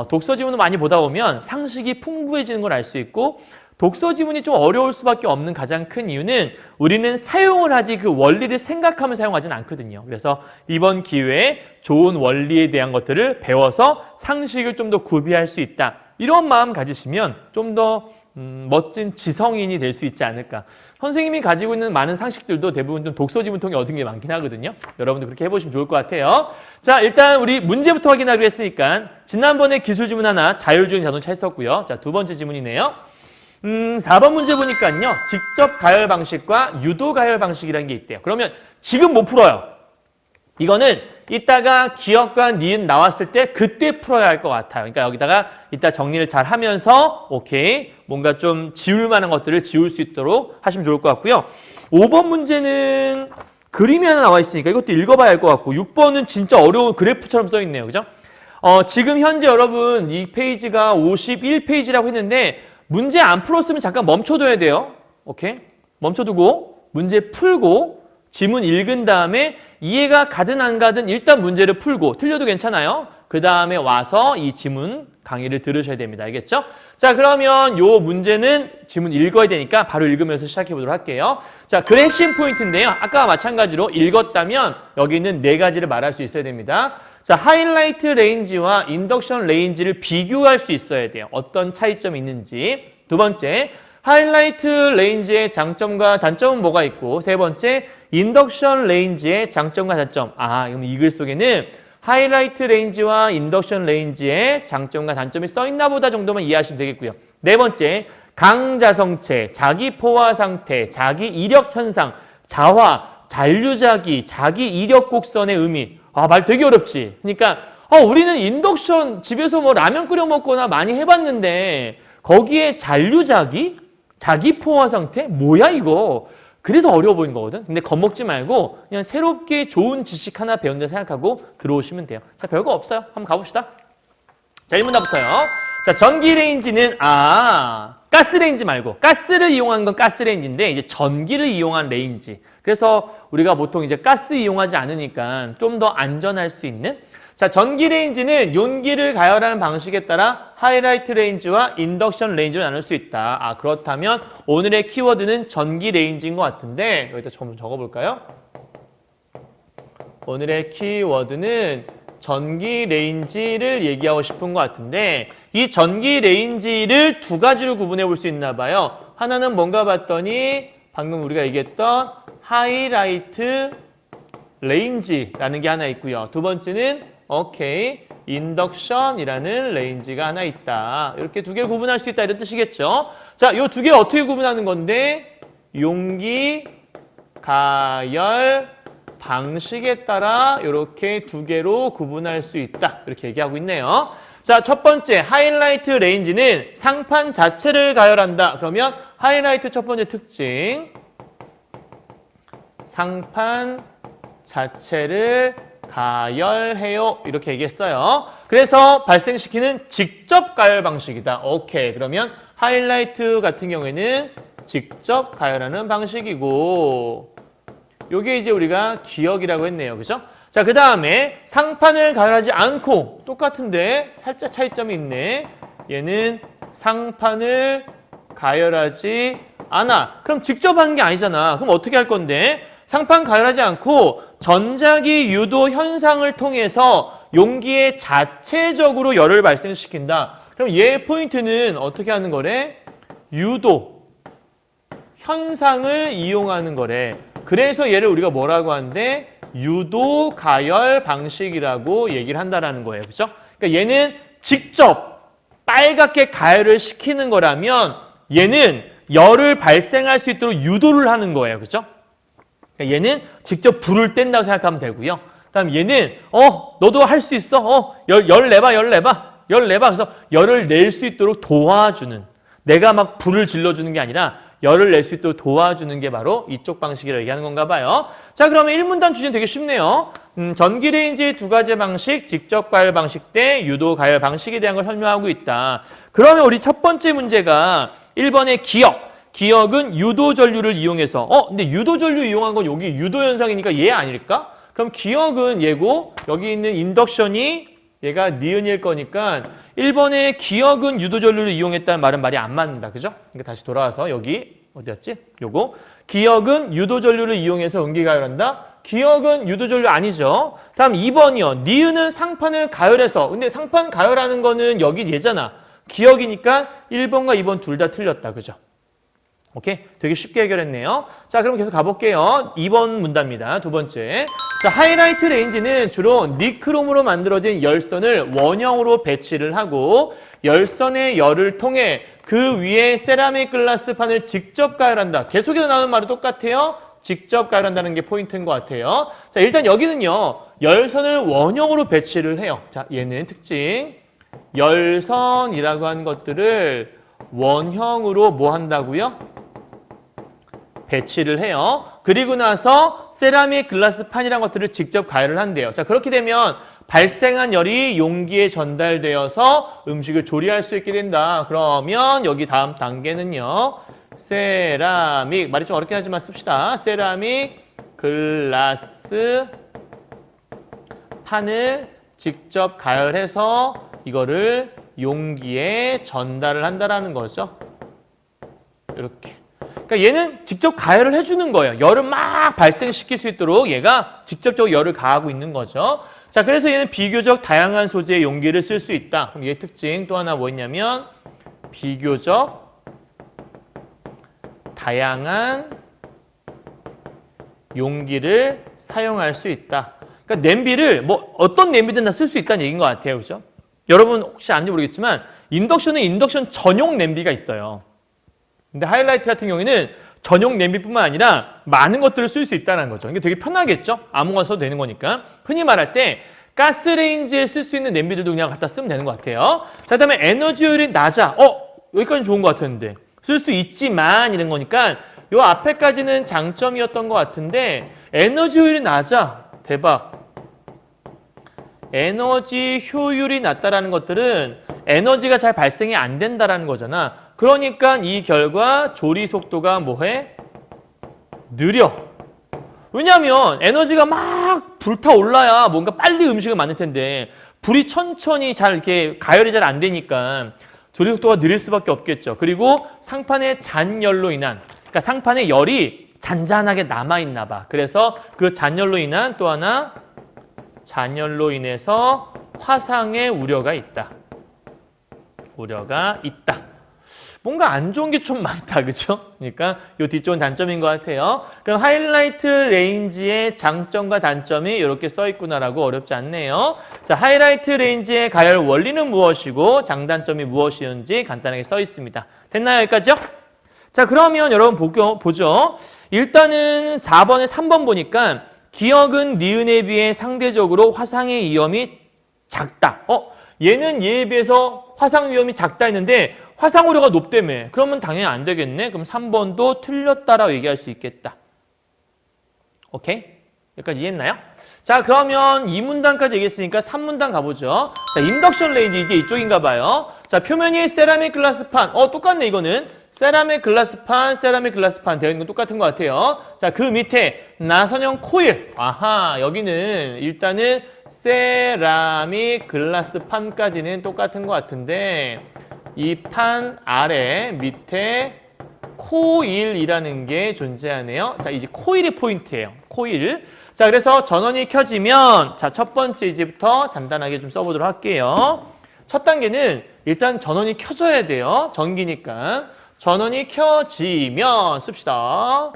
독서 지문을 많이 보다 보면 상식이 풍부해지는 걸 알 수 있고 독서 지문이 좀 어려울 수밖에 없는 가장 큰 이유는 우리는 사용을 하지 그 원리를 생각하면 사용하지는 않거든요. 그래서 이번 기회에 좋은 원리에 대한 것들을 배워서 상식을 좀 더 구비할 수 있다. 이런 마음 가지시면 좀 더 멋진 지성인이 될 수 있지 않을까. 선생님이 가지고 있는 많은 상식들도 대부분 좀 독서 지문통에 얻은 게 많긴 하거든요. 여러분도 그렇게 해보시면 좋을 것 같아요. 자, 일단 우리 문제부터 확인하기로 했으니까 지난번에 기술 지문 하나 자율주행 자동차 했었고요. 자, 두 번째 지문이네요. 4번 문제 보니까요. 직접 가열 방식과 유도 가열 방식이라는 게 있대요. 그러면 지금 못 풀어요. 이거는 이따가 기억과 니은 나왔을 때 그때 풀어야 할 것 같아요. 그러니까 여기다가 이따 정리를 잘 하면서 오케이 뭔가 좀 지울 만한 것들을 지울 수 있도록 하시면 좋을 것 같고요. 5번 문제는 그림이 하나 나와 있으니까 이것도 읽어봐야 할 것 같고 6번은 진짜 어려운 그래프처럼 써 있네요. 그죠? 지금 현재 여러분 이 페이지가 51페이지라고 했는데 문제 안 풀었으면 잠깐 멈춰둬야 돼요. 오케이? 멈춰두고 문제 풀고 지문 읽은 다음에 이해가 가든 안 가든 일단 문제를 풀고 틀려도 괜찮아요. 그 다음에 와서 이 지문 강의를 들으셔야 됩니다. 알겠죠? 자, 그러면 요 문제는 지문 읽어야 되니까 바로 읽으면서 시작해 보도록 할게요. 자, 그 핵심 포인트인데요. 아까와 마찬가지로 읽었다면 여기 있는 네 가지를 말할 수 있어야 됩니다. 자, 하이라이트 레인지와 인덕션 레인지를 비교할 수 있어야 돼요. 어떤 차이점이 있는지. 두 번째, 하이라이트 레인지의 장점과 단점은 뭐가 있고, 세 번째, 인덕션 레인지의 장점과 단점. 그럼 이 글 속에는 하이라이트 레인지와 인덕션 레인지의 장점과 단점이 써있나 보다 정도만 이해하시면 되겠고요. 네 번째, 강자성체, 자기 포화 상태, 자기 이력 현상, 자화, 잔류자기, 자기 이력 곡선의 의미. 말 되게 어렵지. 그러니까 우리는 인덕션 집에서 뭐 라면 끓여 먹거나 많이 해봤는데 거기에 잔류자기, 자기 포화 상태? 뭐야 이거? 그래서 어려워 보이는 거거든. 근데 겁먹지 말고 그냥 새롭게 좋은 지식 하나 배운다 생각하고 들어오시면 돼요. 자, 별거 없어요. 한번 가봅시다. 자, 1문답부터요. 자, 전기 레인지는 가스 레인지 말고 가스를 이용한 건 가스 레인지인데 이제 전기를 이용한 레인지. 그래서 우리가 보통 이제 가스 이용하지 않으니까 좀 더 안전할 수 있는. 자, 전기 레인지는 용기를 가열하는 방식에 따라 하이라이트 레인지와 인덕션 레인지로 나눌 수 있다. 그렇다면 오늘의 키워드는 전기 레인지인 것 같은데 여기다 좀 적어볼까요? 오늘의 키워드는 전기 레인지를 얘기하고 싶은 것 같은데 이 전기 레인지를 두 가지로 구분해 볼 수 있나 봐요. 하나는 뭔가 봤더니 방금 우리가 얘기했던 하이라이트 레인지라는 게 하나 있고요. 두 번째는 인덕션이라는 레인지가 하나 있다. 이렇게 두 개 구분할 수 있다 이런 뜻이겠죠. 자, 이 두 개를 어떻게 구분하는 건데 용기, 가열, 방식에 따라 이렇게 두 개로 구분할 수 있다. 이렇게 얘기하고 있네요. 자, 첫 번째 하이라이트 레인지는 상판 자체를 가열한다. 그러면 하이라이트 첫 번째 특징 상판 자체를 가열해요. 이렇게 얘기했어요. 그래서 발생시키는 직접 가열 방식이다. 오케이. 그러면 하이라이트 같은 경우에는 직접 가열하는 방식이고 요게 이제 우리가 기역이라고 했네요. 그죠? 자, 그 다음에 상판을 가열하지 않고 똑같은데 살짝 차이점이 있네. 얘는 상판을 가열하지 않아. 그럼 직접 하는 게 아니잖아. 그럼 어떻게 할 건데? 상판 가열하지 않고 전자기 유도 현상을 통해서 용기에 자체적으로 열을 발생시킨다. 그럼 얘 포인트는 어떻게 하는 거래? 유도 현상을 이용하는 거래. 그래서 얘를 우리가 뭐라고 하는데 유도 가열 방식이라고 얘기를 한다라는 거예요. 그렇죠? 그러니까 얘는 직접 빨갛게 가열을 시키는 거라면 얘는 열을 발생할 수 있도록 유도를 하는 거예요. 그렇죠? 그러니까 얘는 직접 불을 뗀다고 생각하면 되고요. 그다음 얘는 너도 할 수 있어. 열 내봐. 그래서 열을 낼 수 있도록 도와주는, 내가 막 불을 질러주는 게 아니라 열을 낼 수 있도록 도와주는 게 바로 이쪽 방식이라고 얘기하는 건가 봐요. 자, 그러면 1문단 주제는 되게 쉽네요. 전기 레인지의 두 가지 방식, 직접 가열 방식 대 유도 가열 방식에 대한 걸 설명하고 있다. 그러면 우리 첫 번째 문제가 1번의 기역. 기역은 유도 전류를 이용해서 근데 유도 전류 이용한 건 여기 유도 현상이니까 얘 아닐까? 그럼 기역은 얘고 여기 있는 인덕션이 얘가 니은일 거니까 1번의 기역은 유도 전류를 이용했다는 말은 말이 안 맞는다. 그죠? 그러니까 다시 돌아와서 여기 어디였지? 요거 기역은 유도 전류를 이용해서 음기 가열한다. 기역은 유도 전류 아니죠. 다음 2번이요. 니은은 상판을 가열해서. 근데 상판 가열하는 거는 여기 얘잖아. 기역이니까 1번과 2번 둘 다 틀렸다. 그죠? 오케이? 되게 쉽게 해결했네요. 자, 그럼 계속 가볼게요. 2번 문답입니다. 두 번째. 자, 하이라이트 레인지는 주로 니크롬으로 만들어진 열선을 원형으로 배치를 하고 열선의 열을 통해 그 위에 세라믹 글라스 판을 직접 가열한다. 계속해서 나오는 말은 똑같아요. 직접 가열한다는 게 포인트인 것 같아요. 자, 일단 여기는요. 열선을 원형으로 배치를 해요. 자, 얘는 특징. 열선이라고 하는 것들을 원형으로 뭐 한다고요? 배치를 해요. 그리고 나서 세라믹 글라스 판이라는 것들을 직접 가열을 한대요. 자, 그렇게 되면 발생한 열이 용기에 전달되어서 음식을 조리할 수 있게 된다. 그러면 여기 다음 단계는요. 세라믹, 말이 좀 어렵긴 하지만 씁시다. 세라믹 글라스 판을 직접 가열해서 이거를 용기에 전달을 한다라는 거죠. 이렇게. 그러니까 얘는 직접 가열을 해주는 거예요. 열을 막 발생시킬 수 있도록 얘가 직접적으로 열을 가하고 있는 거죠. 자, 그래서 얘는 비교적 다양한 소재의 용기를 쓸 수 있다. 그럼 얘의 특징 또 하나 뭐였냐면 비교적 다양한 용기를 사용할 수 있다. 그러니까 냄비를 뭐 어떤 냄비든 다 쓸 수 있다는 얘기인 것 같아요. 그죠? 여러분 혹시 아는지 모르겠지만 인덕션은 인덕션 전용 냄비가 있어요. 근데 하이라이트 같은 경우에는 전용 냄비뿐만 아니라 많은 것들을 쓸 수 있다는 거죠. 이게 되게 편하겠죠? 아무거나 써도 되는 거니까. 흔히 말할 때 가스레인지에 쓸 수 있는 냄비들도 그냥 갖다 쓰면 되는 것 같아요. 자, 그다음에 에너지 효율이 낮아. 여기까지는 좋은 것 같았는데. 쓸 수 있지만 이런 거니까 요 앞에까지는 장점이었던 것 같은데 에너지 효율이 낮아. 대박. 에너지 효율이 낮다라는 것들은 에너지가 잘 발생이 안 된다라는 거잖아. 그러니까 이 결과 조리 속도가 뭐해? 느려. 왜냐하면 에너지가 막 불타올라야 뭔가 빨리 음식을 만들 텐데 불이 천천히 잘 이렇게 가열이 잘 안 되니까 조리 속도가 느릴 수밖에 없겠죠. 그리고 상판의 잔열로 인한, 그러니까 상판에 열이 잔잔하게 남아있나 봐. 그래서 그 잔열로 인한 또 하나 잔열로 인해서 화상의 우려가 있다. 우려가 있다. 뭔가 안 좋은 게 좀 많다. 그죠? 그러니까 이 뒤쪽은 단점인 것 같아요. 그럼 하이라이트 레인지의 장점과 단점이 이렇게 써 있구나라고 어렵지 않네요. 자, 하이라이트 레인지의 가열 원리는 무엇이고 장단점이 무엇이었는지 간단하게 써 있습니다. 됐나요? 여기까지요? 자, 그러면 여러분 보죠. 일단은 4번에 3번 보니까 기억은 니은에 비해 상대적으로 화상의 위험이 작다. 얘는 얘에 비해서 화상 위험이 작다 했는데 화상 우려가 높다며. 그러면 당연히 안 되겠네. 그럼 3번도 틀렸다라고 얘기할 수 있겠다. 오케이? 여기까지 이해했나요? 자, 그러면 2문단까지 얘기했으니까 3문단 가보죠. 자, 인덕션 레인지 이제 이쪽인가 봐요. 자, 표면이 세라믹 글라스판. 똑같네 이거는. 세라믹 글라스판 되어 있는 건 똑같은 것 같아요. 자, 그 밑에 나선형 코일. 아하, 여기는 일단은 세라믹 글라스판까지는 똑같은 것 같은데 이 판 아래 밑에 코일이라는 게 존재하네요. 자, 이제 코일이 포인트예요. 코일. 자, 그래서 전원이 켜지면 자, 첫 번째 이제부터 간단하게 좀 써보도록 할게요. 첫 단계는 일단 전원이 켜져야 돼요. 전기니까. 전원이 켜지면 씁시다.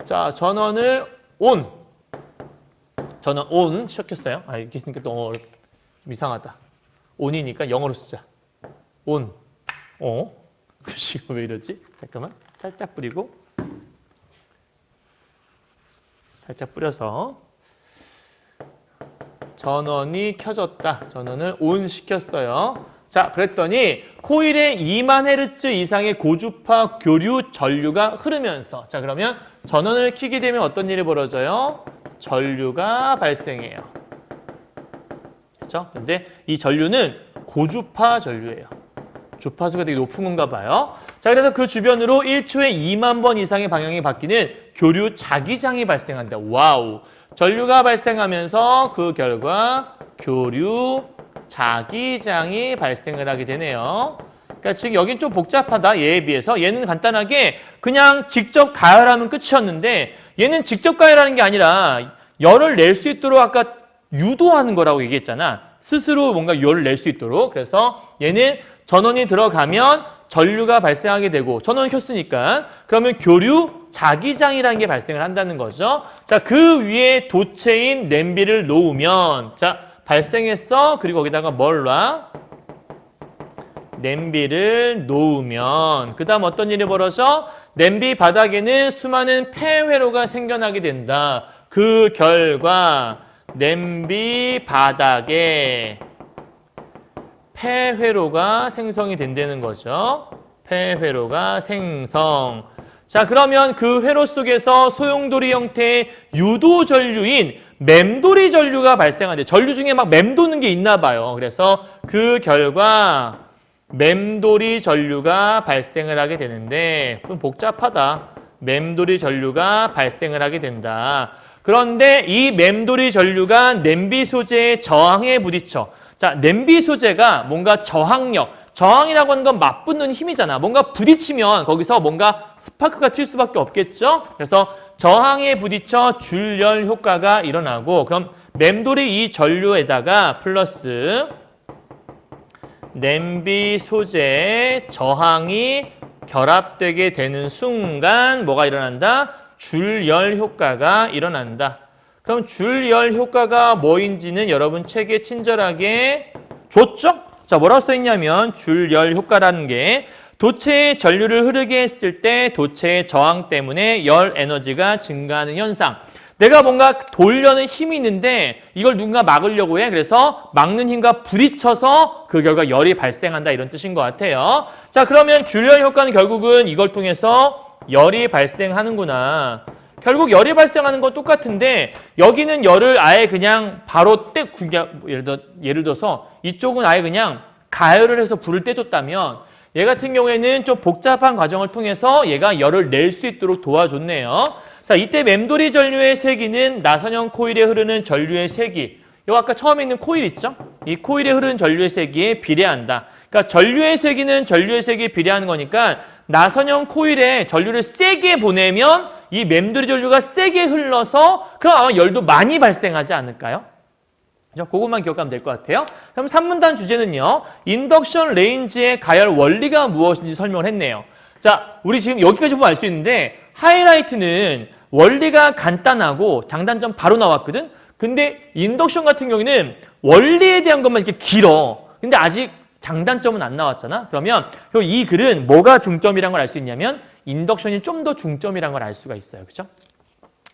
자, 전원을 온. 전원 온 시켰어요. 이렇게 있으니까 또 이상하다. 온이니까 영어로 쓰자. 온. 글씨가 왜 이러지? 잠깐만. 살짝 뿌리고. 살짝 뿌려서. 전원이 켜졌다. 전원을 온 시켰어요. 자, 그랬더니 코일에 2만 헤르츠 이상의 고주파 교류 전류가 흐르면서 자, 그러면 전원을 켜게 되면 어떤 일이 벌어져요? 전류가 발생해요. 그렇죠? 근데 이 전류는 고주파 전류예요. 주파수가 되게 높은 건가 봐요. 자, 그래서 그 주변으로 1초에 2만 번 이상의 방향이 바뀌는 교류 자기장이 발생한다. 와우. 전류가 발생하면서 그 결과 교류 자기장이 발생을 하게 되네요. 그러니까 지금 여긴 좀 복잡하다. 얘에 비해서. 얘는 간단하게 그냥 직접 가열하면 끝이었는데 얘는 직접 가열하는 게 아니라 열을 낼 수 있도록 아까 유도하는 거라고 얘기했잖아. 스스로 뭔가 열을 낼 수 있도록. 그래서 얘는 전원이 들어가면 전류가 발생하게 되고 전원을 켰으니까 그러면 교류 자기장이라는 게 발생을 한다는 거죠. 자, 그 위에 도체인 냄비를 놓으면 자, 발생했어. 그리고 거기다가 뭘 놔? 냄비를 놓으면 그 다음 어떤 일이 벌어져? 냄비 바닥에는 수많은 폐회로가 생겨나게 된다. 그 결과 냄비 바닥에 폐회로가 생성이 된다는 거죠. 폐회로가 생성. 자, 그러면 그 회로 속에서 소용돌이 형태의 유도 전류인 맴돌이 전류가 발생하는데 전류 중에 막 맴도는 게 있나 봐요. 그래서 그 결과 맴돌이 전류가 발생을 하게 되는데 좀 복잡하다. 맴돌이 전류가 발생을 하게 된다. 그런데 이 맴돌이 전류가 냄비 소재의 저항에 부딪혀. 자, 냄비 소재가 뭔가 저항이라고 하는 건 맞붙는 힘이잖아. 뭔가 부딪히면 거기서 뭔가 스파크가 튈 수밖에 없겠죠? 그래서 저항에 부딪혀 줄열 효과가 일어나고 그럼 맴돌이 이 전류에다가 플러스 냄비 소재의 저항이 결합되게 되는 순간 뭐가 일어난다? 줄열 효과가 일어난다. 그럼 줄열 효과가 뭐인지는 여러분 책에 친절하게 줬죠? 자, 뭐라고 써있냐면 줄열 효과라는 게 도체에 전류를 흐르게 했을 때 도체의 저항 때문에 열 에너지가 증가하는 현상. 내가 뭔가 돌려는 힘이 있는데 이걸 누군가 막으려고 해. 그래서 막는 힘과 부딪혀서 그 결과 열이 발생한다 이런 뜻인 것 같아요. 자, 그러면 줄열 효과는 결국은 이걸 통해서 열이 발생하는구나. 결국 열이 발생하는 건 똑같은데 여기는 열을 아예 그냥 바로 예를 들어서 이쪽은 아예 그냥 가열을 해서 불을 떼줬다면 얘 같은 경우에는 좀 복잡한 과정을 통해서 얘가 열을 낼 수 있도록 도와줬네요. 자, 이때 맴돌이 전류의 세기는 나선형 코일에 흐르는 전류의 세기. 요 아까 처음에 있는 코일 있죠? 이 코일에 흐르는 전류의 세기에 비례한다. 그러니까 전류의 세기는 전류의 세기에 비례하는 거니까 나선형 코일에 전류를 세게 보내면 이 맴돌이 전류가 세게 흘러서 그럼 아마 열도 많이 발생하지 않을까요? 그것만 기억하면 될 것 같아요. 그럼 3문단 주제는요. 인덕션 레인지의 가열 원리가 무엇인지 설명을 했네요. 자, 우리 지금 여기까지 보면 알 수 있는데 하이라이트는 원리가 간단하고 장단점 바로 나왔거든. 근데 인덕션 같은 경우에는 원리에 대한 것만 이렇게 길어. 근데 아직 장단점은 안 나왔잖아. 그러면 이 글은 뭐가 중점이란 걸 알 수 있냐면 인덕션이 좀 더 중점이란 걸 알 수가 있어요. 그렇죠?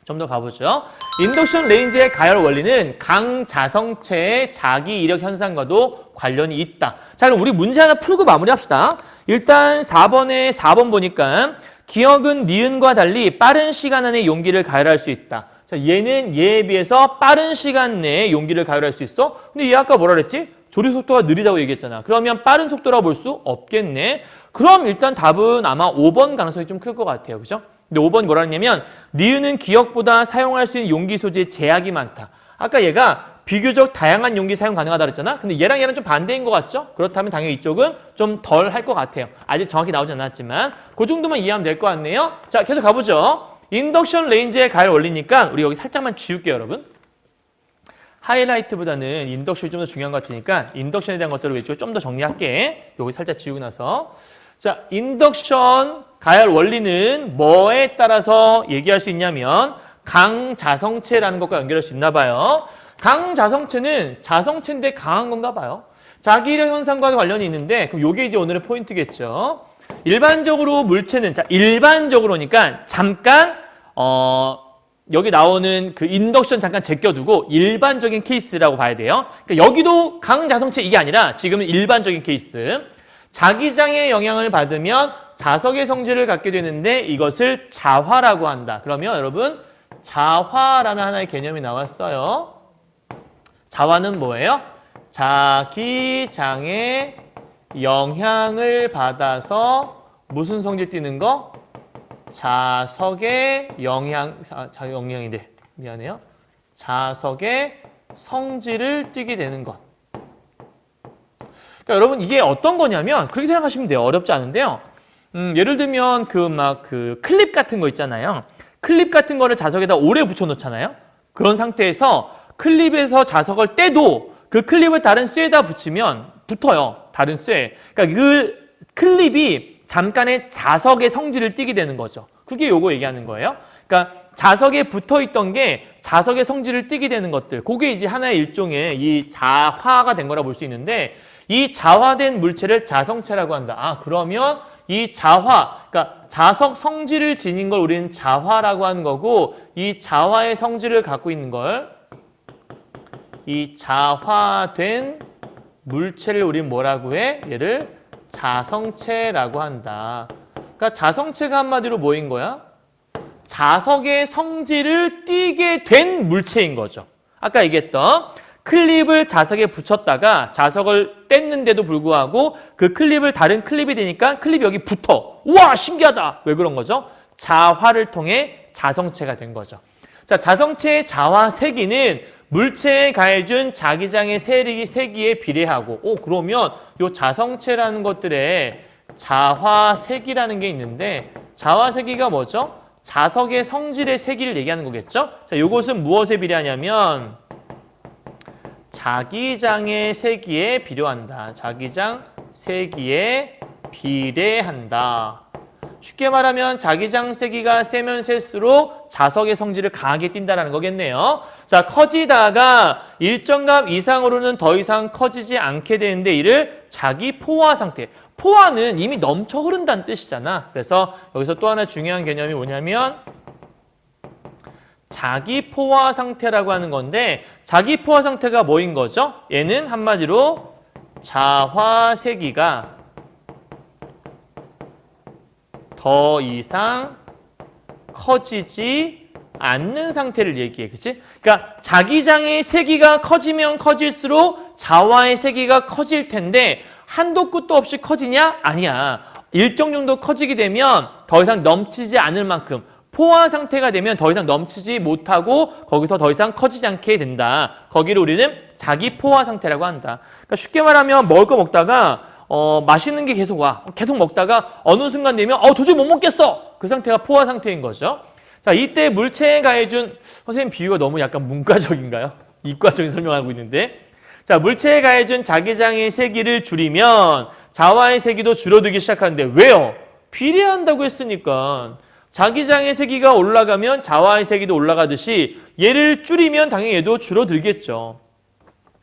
좀 더 가보죠. 인덕션 레인지의 가열 원리는 강자성체의 자기 이력 현상과도 관련이 있다. 자, 그럼 우리 문제 하나 풀고 마무리합시다. 일단 4번 보니까 기억은 니은과 달리 빠른 시간 안에 용기를 가열할 수 있다. 자, 얘는 얘에 비해서 빠른 시간 내에 용기를 가열할 수 있어? 근데 얘 아까 뭐라 그랬지? 조립 속도가 느리다고 얘기했잖아. 그러면 빠른 속도라고 볼 수 없겠네. 그럼 일단 답은 아마 5번 가능성이 좀 클 것 같아요. 그죠? 근데 5번이 뭐라 했냐면 니은은 기억보다 사용할 수 있는 용기 소지에 제약이 많다. 아까 얘가 비교적 다양한 용기 사용 가능하다 그랬잖아. 근데 얘랑 좀 반대인 것 같죠? 그렇다면 당연히 이쪽은 좀 덜 할 것 같아요. 아직 정확히 나오지 않았지만 그 정도만 이해하면 될 것 같네요. 자, 계속 가보죠. 인덕션 레인지의 가열 원리니까 우리 여기 살짝만 지울게요, 여러분. 하이라이트보다는 인덕션이 좀 더 중요한 것 같으니까 인덕션에 대한 것들을 외치고 좀 더 정리할게. 여기 살짝 지우고 나서. 자, 인덕션 가열 원리는 뭐에 따라서 얘기할 수 있냐면 강자성체라는 것과 연결할 수 있나 봐요. 강자성체는 자성체인데 강한 건가 봐요. 자기 이력 현상과 관련이 있는데 그럼 이게 이제 오늘의 포인트겠죠. 일반적으로 물체는 자 일반적으로니까 잠깐 여기 나오는 그 인덕션 잠깐 제껴두고 일반적인 케이스라고 봐야 돼요. 그러니까 여기도 강자성체 이게 아니라 지금은 일반적인 케이스. 자기장의 영향을 받으면 자석의 성질을 갖게 되는데 이것을 자화라고 한다. 그러면 여러분 자화라는 하나의 개념이 나왔어요. 자화는 뭐예요? 자기장의 영향을 받아서 무슨 성질 띠는 거? 자석의 영향인데 미안해요. 자석의 성질을 띠게 되는 것. 그러니까 여러분 이게 어떤 거냐면 그렇게 생각하시면 돼요. 어렵지 않은데요. 예를 들면 그 클립 같은 거 있잖아요. 클립 같은 거를 자석에다 오래 붙여 놓잖아요. 그런 상태에서 클립에서 자석을 떼도 그 클립을 다른 쇠에다 붙이면 붙어요. 다른 쇠. 그러니까 그 클립이 잠깐의 자석의 성질을 띠게 되는 거죠. 그게 요거 얘기하는 거예요. 그러니까 자석에 붙어 있던 게 자석의 성질을 띠게 되는 것들. 그게 이제 하나의 일종의 이 자화가 된 거라 볼 수 있는데 이 자화된 물체를 자성체라고 한다. 아, 그러면 이 자화, 그러니까 자석 성질을 지닌 걸 우리는 자화라고 하는 거고 이 자화의 성질을 갖고 있는 걸 이 자화된 물체를 우리는 뭐라고 해? 얘를 자성체라고 한다. 그러니까 자성체가 한마디로 뭐인 거야? 자석의 성질을 띠게 된 물체인 거죠. 아까 얘기했던 클립을 자석에 붙였다가 자석을 뗐는데도 불구하고 그 클립을 다른 클립이 되니까 클립이 여기 붙어. 우와, 신기하다. 왜 그런 거죠? 자화를 통해 자성체가 된 거죠. 자, 자성체의 자화 세기는 물체에 가해준 자기장의 세기에 비례하고 그러면 이 자성체라는 것들의 자화 세기라는 게 있는데 자화 세기가 뭐죠? 자석의 성질의 세기를 얘기하는 거겠죠? 자, 이것은 무엇에 비례하냐면 자기장의 세기에 비례한다. 자기장 세기에 비례한다. 쉽게 말하면 자기장 세기가 세면 셀수록 자석의 성질을 강하게 띈다는 거겠네요. 자, 커지다가 일정 값 이상으로는 더 이상 커지지 않게 되는데 이를 자기 포화 상태. 포화는 이미 넘쳐 흐른다는 뜻이잖아. 그래서 여기서 또 하나 중요한 개념이 뭐냐면 자기 포화 상태라고 하는 건데 자기 포화 상태가 뭐인 거죠? 얘는 한마디로 자화 세기가 더 이상 커지지 않는 상태를 얘기해. 그치? 그러니까 자기장의 세기가 커지면 커질수록 자화의 세기가 커질 텐데 한도 끝도 없이 커지냐? 아니야. 일정 정도 커지게 되면 더 이상 넘치지 않을 만큼 포화 상태가 되면 더 이상 넘치지 못하고 거기서 더 이상 커지지 않게 된다. 거기를 우리는 자기 포화 상태라고 한다. 그러니까 쉽게 말하면 먹을 거 먹다가 맛있는 게 계속 와. 계속 먹다가 어느 순간 되면 도저히 못 먹겠어. 그 상태가 포화 상태인 거죠. 자, 이때 물체에 가해준 선생님 비유가 너무 약간 문과적인가요? 이과적인 설명하고 있는데. 자, 물체에 가해준 자기장의 세기를 줄이면 자와의 세기도 줄어들기 시작하는데 왜요? 비례한다고 했으니까. 자기장의 세기가 올라가면 자와의 세기도 올라가듯이 얘를 줄이면 당연히 얘도 줄어들겠죠.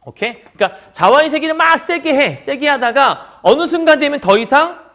오케이? 그러니까 자와의 세기를 막 세게 하다가 어느 순간 되면 더 이상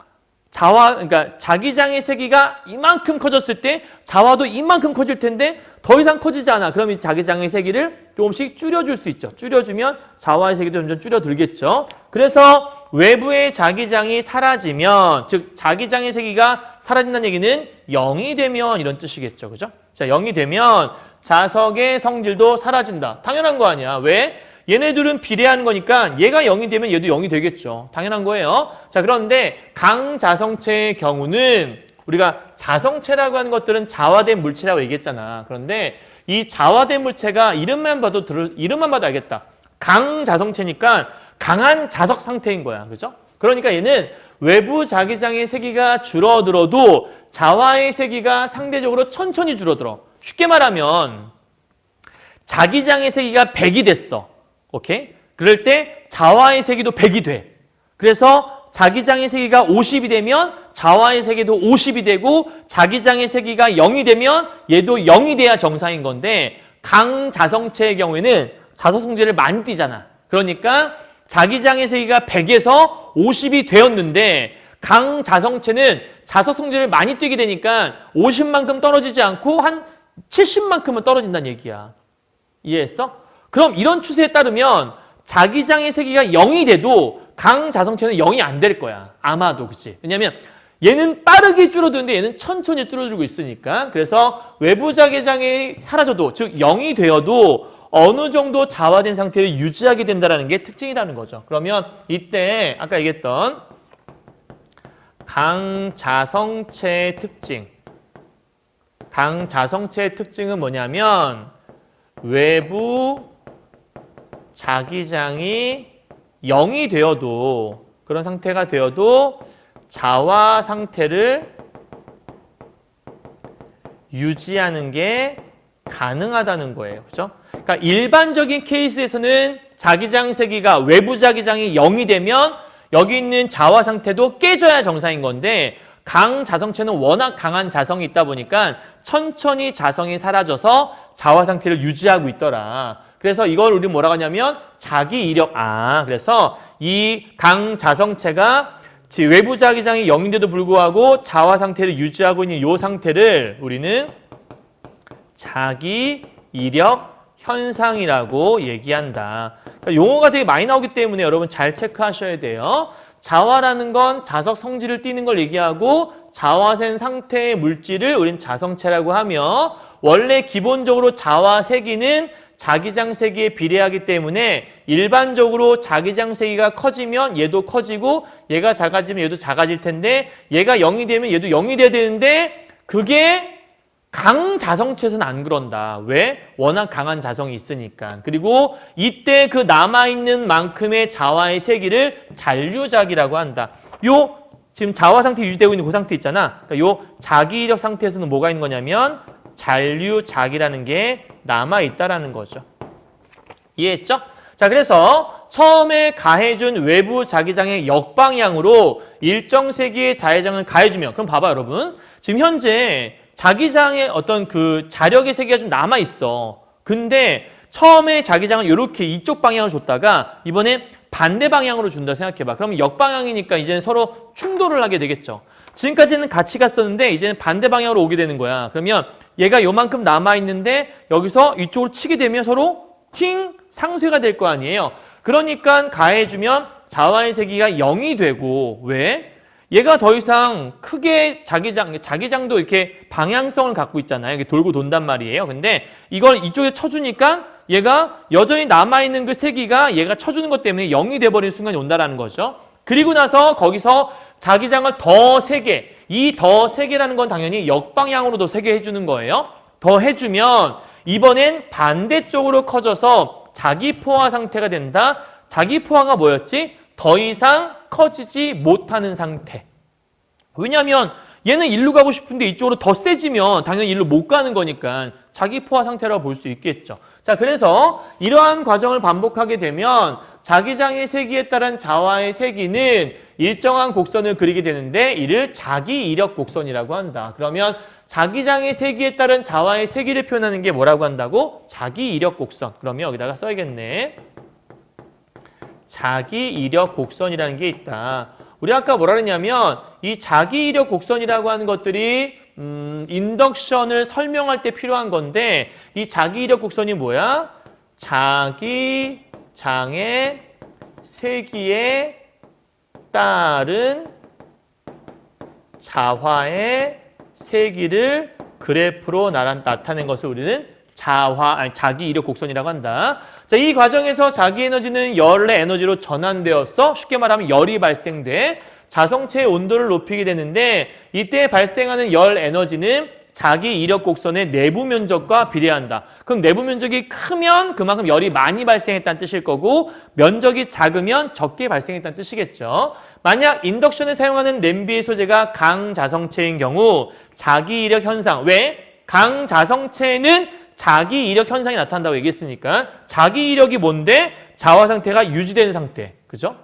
그러니까 자기장의 세기가 이만큼 커졌을 때 자와도 이만큼 커질 텐데 더 이상 커지지 않아. 그럼 이 자기장의 세기를 조금씩 줄여줄 수 있죠. 줄여주면 자와의 세기도 점점 줄어들겠죠. 그래서 외부의 자기장이 사라지면, 즉 자기장의 세기가 사라진다는 얘기는 0이 되면 이런 뜻이겠죠. 그죠? 자, 0이 되면 자석의 성질도 사라진다. 당연한 거 아니야. 왜? 얘네들은 비례하는 거니까 얘가 0이 되면 얘도 0이 되겠죠. 당연한 거예요. 자, 그런데 강자성체의 경우는 우리가 자성체라고 하는 것들은 자화된 물체라고 얘기했잖아. 그런데 이 자화된 물체가 이름만 봐도 알겠다. 강자성체니까 강한 자석 상태인 거야. 그죠? 그러니까 얘는 외부 자기장의 세기가 줄어들어도 자화의 세기가 상대적으로 천천히 줄어들어. 쉽게 말하면 자기장의 세기가 100이 됐어. 오케이? 그럴 때 자화의 세기도 100이 돼. 그래서 자기장의 세기가 50이 되면 자화의 세기도 50이 되고 자기장의 세기가 0이 되면 얘도 0이 돼야 정상인 건데 강자성체의 경우에는 자석 성질을 많이 띠잖아. 그러니까 자기장의 세기가 100에서 50이 되었는데 강자성체는 자석 성질을 많이 띠게 되니까 50만큼 떨어지지 않고 한 70만큼은 떨어진다는 얘기야. 이해했어? 그럼 이런 추세에 따르면 자기장의 세기가 0이 돼도 강자성체는 0이 안 될 거야. 아마도. 그치? 왜냐면 얘는 빠르게 줄어드는데 얘는 천천히 줄어들고 있으니까. 그래서 외부 자기장이 사라져도, 즉 0이 되어도 어느 정도 자화된 상태를 유지하게 된다는 게 특징이라는 거죠. 그러면 이때 아까 얘기했던 강자성체의 특징. 강자성체의 특징은 뭐냐면 외부 자기장이 0이 되어도, 그런 상태가 되어도 자화 상태를 유지하는 게 가능하다는 거예요. 그죠? 그러니까 일반적인 케이스에서는 자기장 세기가 외부 자기장이 0이 되면 여기 있는 자화 상태도 깨져야 정상인 건데 강자성체는 워낙 강한 자성이 있다 보니까 천천히 자성이 사라져서 자화 상태를 유지하고 있더라. 그래서 이걸 우리 뭐라고 하냐면 자기 이력. 그래서 이 강자성체가 외부 자기장이 0인데도 불구하고 자화 상태를 유지하고 있는 이 상태를 우리는 자기 이력 현상이라고 얘기한다. 그러니까 용어가 되게 많이 나오기 때문에 여러분 잘 체크하셔야 돼요. 자화라는 건 자석 성질을 띠는 걸 얘기하고 자화된 상태의 물질을 우린 자성체라고 하며 원래 기본적으로 자화 세기는 자기장 세기에 비례하기 때문에 일반적으로 자기장 세기가 커지면 얘도 커지고 얘가 작아지면 얘도 작아질 텐데 얘가 0이 되면 얘도 0이 돼야 되는데 그게 강자성체에서는 안 그런다. 왜? 워낙 강한 자성이 있으니까. 그리고 이때 그 남아있는 만큼의 자화의 세기를 잔류작이라고 한다. 요 지금 자화 상태 유지되고 있는 그 상태 있잖아. 그러니까 요 자기이력 상태에서는 뭐가 있는 거냐면 잔류작이라는 게 남아있다라는 거죠. 이해했죠? 자, 그래서 처음에 가해준 외부 자기장의 역방향으로 일정 세기의 자기장을 가해주면, 그럼 봐봐 여러분. 지금 현재 자기장의 어떤 그 자력의 세기가 좀 남아있어. 근데 처음에 자기장을 이렇게 이쪽 방향으로 줬다가 이번에 반대 방향으로 준다 생각해봐. 그러면 역방향이니까 이제는 서로 충돌을 하게 되겠죠. 지금까지는 같이 갔었는데 이제는 반대 방향으로 오게 되는 거야. 그러면 얘가 요만큼 남아있는데 여기서 이쪽으로 치게 되면 서로 팅 상쇄가 될 거 아니에요. 그러니까 가해주면 자화의 세기가 0이 되고 왜? 얘가 더 이상 크게 자기장도 이렇게 방향성을 갖고 있잖아요. 이게 돌고 돈단 말이에요. 근데 이걸 이쪽에 쳐주니까 얘가 여전히 남아있는 그 세기가 얘가 쳐주는 것 때문에 0이 돼버리는 순간이 온다라는 거죠. 그리고 나서 거기서 자기장을 더 세게, 이 더 세게라는 건 당연히 역방향으로 더 세게 해주는 거예요. 더 해주면 이번엔 반대쪽으로 커져서 자기포화 상태가 된다. 자기포화가 뭐였지? 더 이상 커지지 못하는 상태. 왜냐하면 얘는 일로 가고 싶은데 이쪽으로 더 세지면 당연히 일로 못 가는 거니까 자기포화 상태라고 볼 수 있겠죠. 자, 그래서 이러한 과정을 반복하게 되면 자기장의 세기에 따른 자화의 세기는 일정한 곡선을 그리게 되는데 이를 자기 이력 곡선이라고 한다. 그러면 자기장의 세기에 따른 자화의 세기를 표현하는 게 뭐라고 한다고? 자기 이력 곡선. 그러면 여기다가 써야겠네. 자기 이력 곡선이라는 게 있다. 우리 아까 뭐라 그랬냐면 이 자기 이력 곡선이라고 하는 것들이 인덕션을 설명할 때 필요한 건데 이 자기 이력 곡선이 뭐야? 자기장의 세기에 따른 자화의 세기를 그래프로 나타낸 것을 우리는 자기 이력 곡선이라고 한다. 자, 이 과정에서 자기 에너지는 열의 에너지로 전환되어서 쉽게 말하면 열이 발생돼 자성체의 온도를 높이게 되는데 이때 발생하는 열 에너지는 자기 이력 곡선의 내부 면적과 비례한다. 그럼 내부 면적이 크면 그만큼 열이 많이 발생했다는 뜻일 거고 면적이 작으면 적게 발생했다는 뜻이겠죠. 만약 인덕션에 사용하는 냄비의 소재가 강자성체인 경우 자기 이력 현상, 왜? 강자성체는 자기 이력 현상이 나타난다고 얘기했으니까 자기 이력이 뭔데? 자화 상태가 유지되는 상태. 그죠?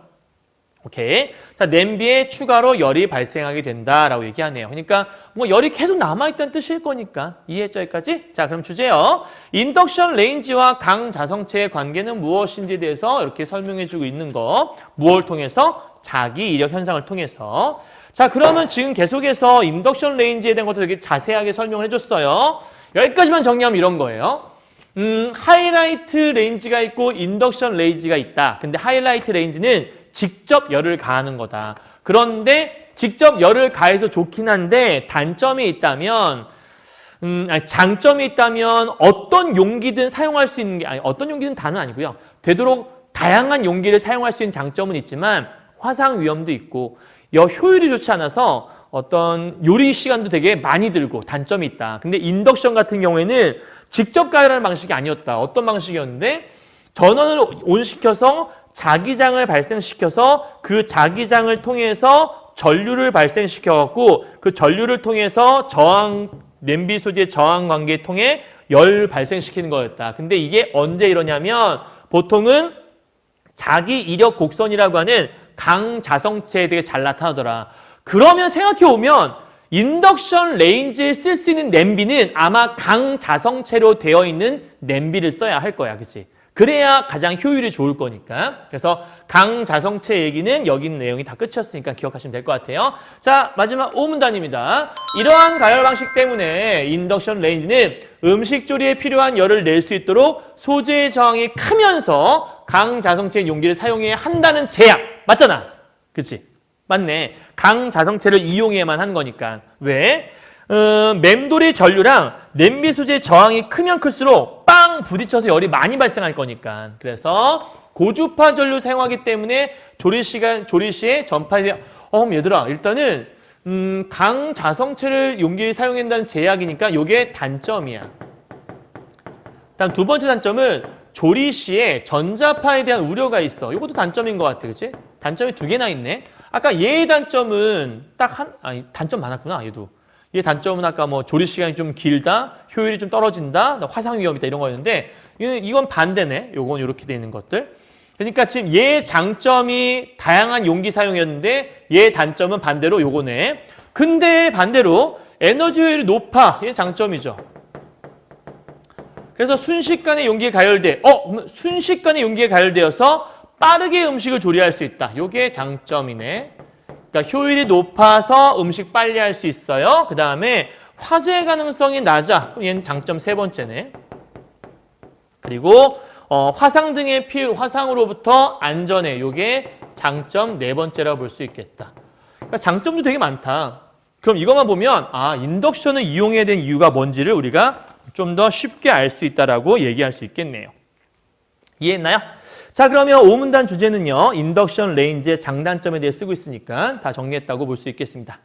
오케이. 자, 냄비에 추가로 열이 발생하게 된다라고 얘기하네요. 그러니까 뭐 열이 계속 남아있다는 뜻일 거니까 이해했죠, 여기까지? 자, 그럼 주제요. 인덕션 레인지와 강자성체의 관계는 무엇인지에 대해서 이렇게 설명해주고 있는 거. 무엇을 통해서? 자기 이력 현상을 통해서. 자, 그러면 지금 계속해서 인덕션 레인지에 대한 것도 되게 자세하게 설명을 해줬어요. 여기까지만 정리하면 이런 거예요. 하이라이트 레인지가 있고 인덕션 레인지가 있다. 근데 하이라이트 레인지는 직접 열을 가하는 거다. 그런데 직접 열을 가해서 좋긴 한데 단점이 있다면 장점이 있다면 어떤 용기든 사용할 수 있는 게 어떤 용기든 다는 아니고요. 되도록 다양한 용기를 사용할 수 있는 장점은 있지만 화상 위험도 있고 효율이 좋지 않아서 어떤 요리 시간도 되게 많이 들고 단점이 있다. 근데 인덕션 같은 경우에는 직접 가열하는 방식이 아니었다. 어떤 방식이었는데 전원을 온시켜서 자기장을 발생시켜서 그 자기장을 통해서 전류를 발생시켜갖고 그 전류를 통해서 냄비 소재의 저항 관계에 통해 열 발생시키는 거였다. 근데 이게 언제 이러냐면 보통은 자기 이력 곡선이라고 하는 강자성체에 되게 잘 나타나더라. 그러면 생각해보면 인덕션 레인지에 쓸 수 있는 냄비는 아마 강자성체로 되어 있는 냄비를 써야 할 거야. 그치? 그래야 가장 효율이 좋을 거니까. 그래서 강자성체 얘기는 여기 있는 내용이 다 끝이었으니까 기억하시면 될 것 같아요. 자, 마지막 5문단입니다. 이러한 가열 방식 때문에 인덕션 레인지는 음식 조리에 필요한 열을 낼 수 있도록 소재의 저항이 크면서 강자성체 용기를 사용해야 한다는 제약. 맞잖아. 그치? 맞네. 강자성체를 이용해야만 하는 거니까. 왜? 맴돌이 전류랑 냄비 소재의 저항이 크면 클수록 빵 부딪혀서 열이 많이 발생할 거니까. 그래서 고주파 전류 사용하기 때문에 조리 시에 전파에 얘들아 일단은 강자성체를 용기를 사용한다는 제약이니까 이게 단점이야. 다음 두 번째 단점은 조리 시에 전자파에 대한 우려가 있어. 이것도 단점인 것 같아. 그치? 단점이 두 개나 있네. 아까 얘의 단점은 단점 많았구나, 얘도. 얘 단점은 아까 뭐 조리 시간이 좀 길다, 효율이 좀 떨어진다, 화상 위험이다 이런 거였는데 이건 반대네. 요건 이렇게 돼 있는 것들. 그러니까 지금 얘의 장점이 다양한 용기 사용이었는데 얘의 단점은 반대로 요거네. 근데 반대로 에너지 효율이 높아. 얘 장점이죠. 그래서 순식간에 용기에 가열돼. 순식간에 용기에 가열되어서 빠르게 음식을 조리할 수 있다. 요게 장점이네. 그러니까 효율이 높아서 음식 빨리 할 수 있어요. 그 다음에 화재 가능성이 낮아. 그럼 얘는 장점 세 번째네. 그리고 화상 등의 화상으로부터 안전해. 요게 장점 네 번째라고 볼 수 있겠다. 그러니까 장점도 되게 많다. 그럼 이것만 보면 인덕션을 이용해야 되는 이유가 뭔지를 우리가 좀 더 쉽게 알 수 있다라고 얘기할 수 있겠네요. 이해했나요? 자, 그러면 5문단 주제는요. 인덕션 레인지의 장단점에 대해 쓰고 있으니까 다 정리했다고 볼 수 있겠습니다.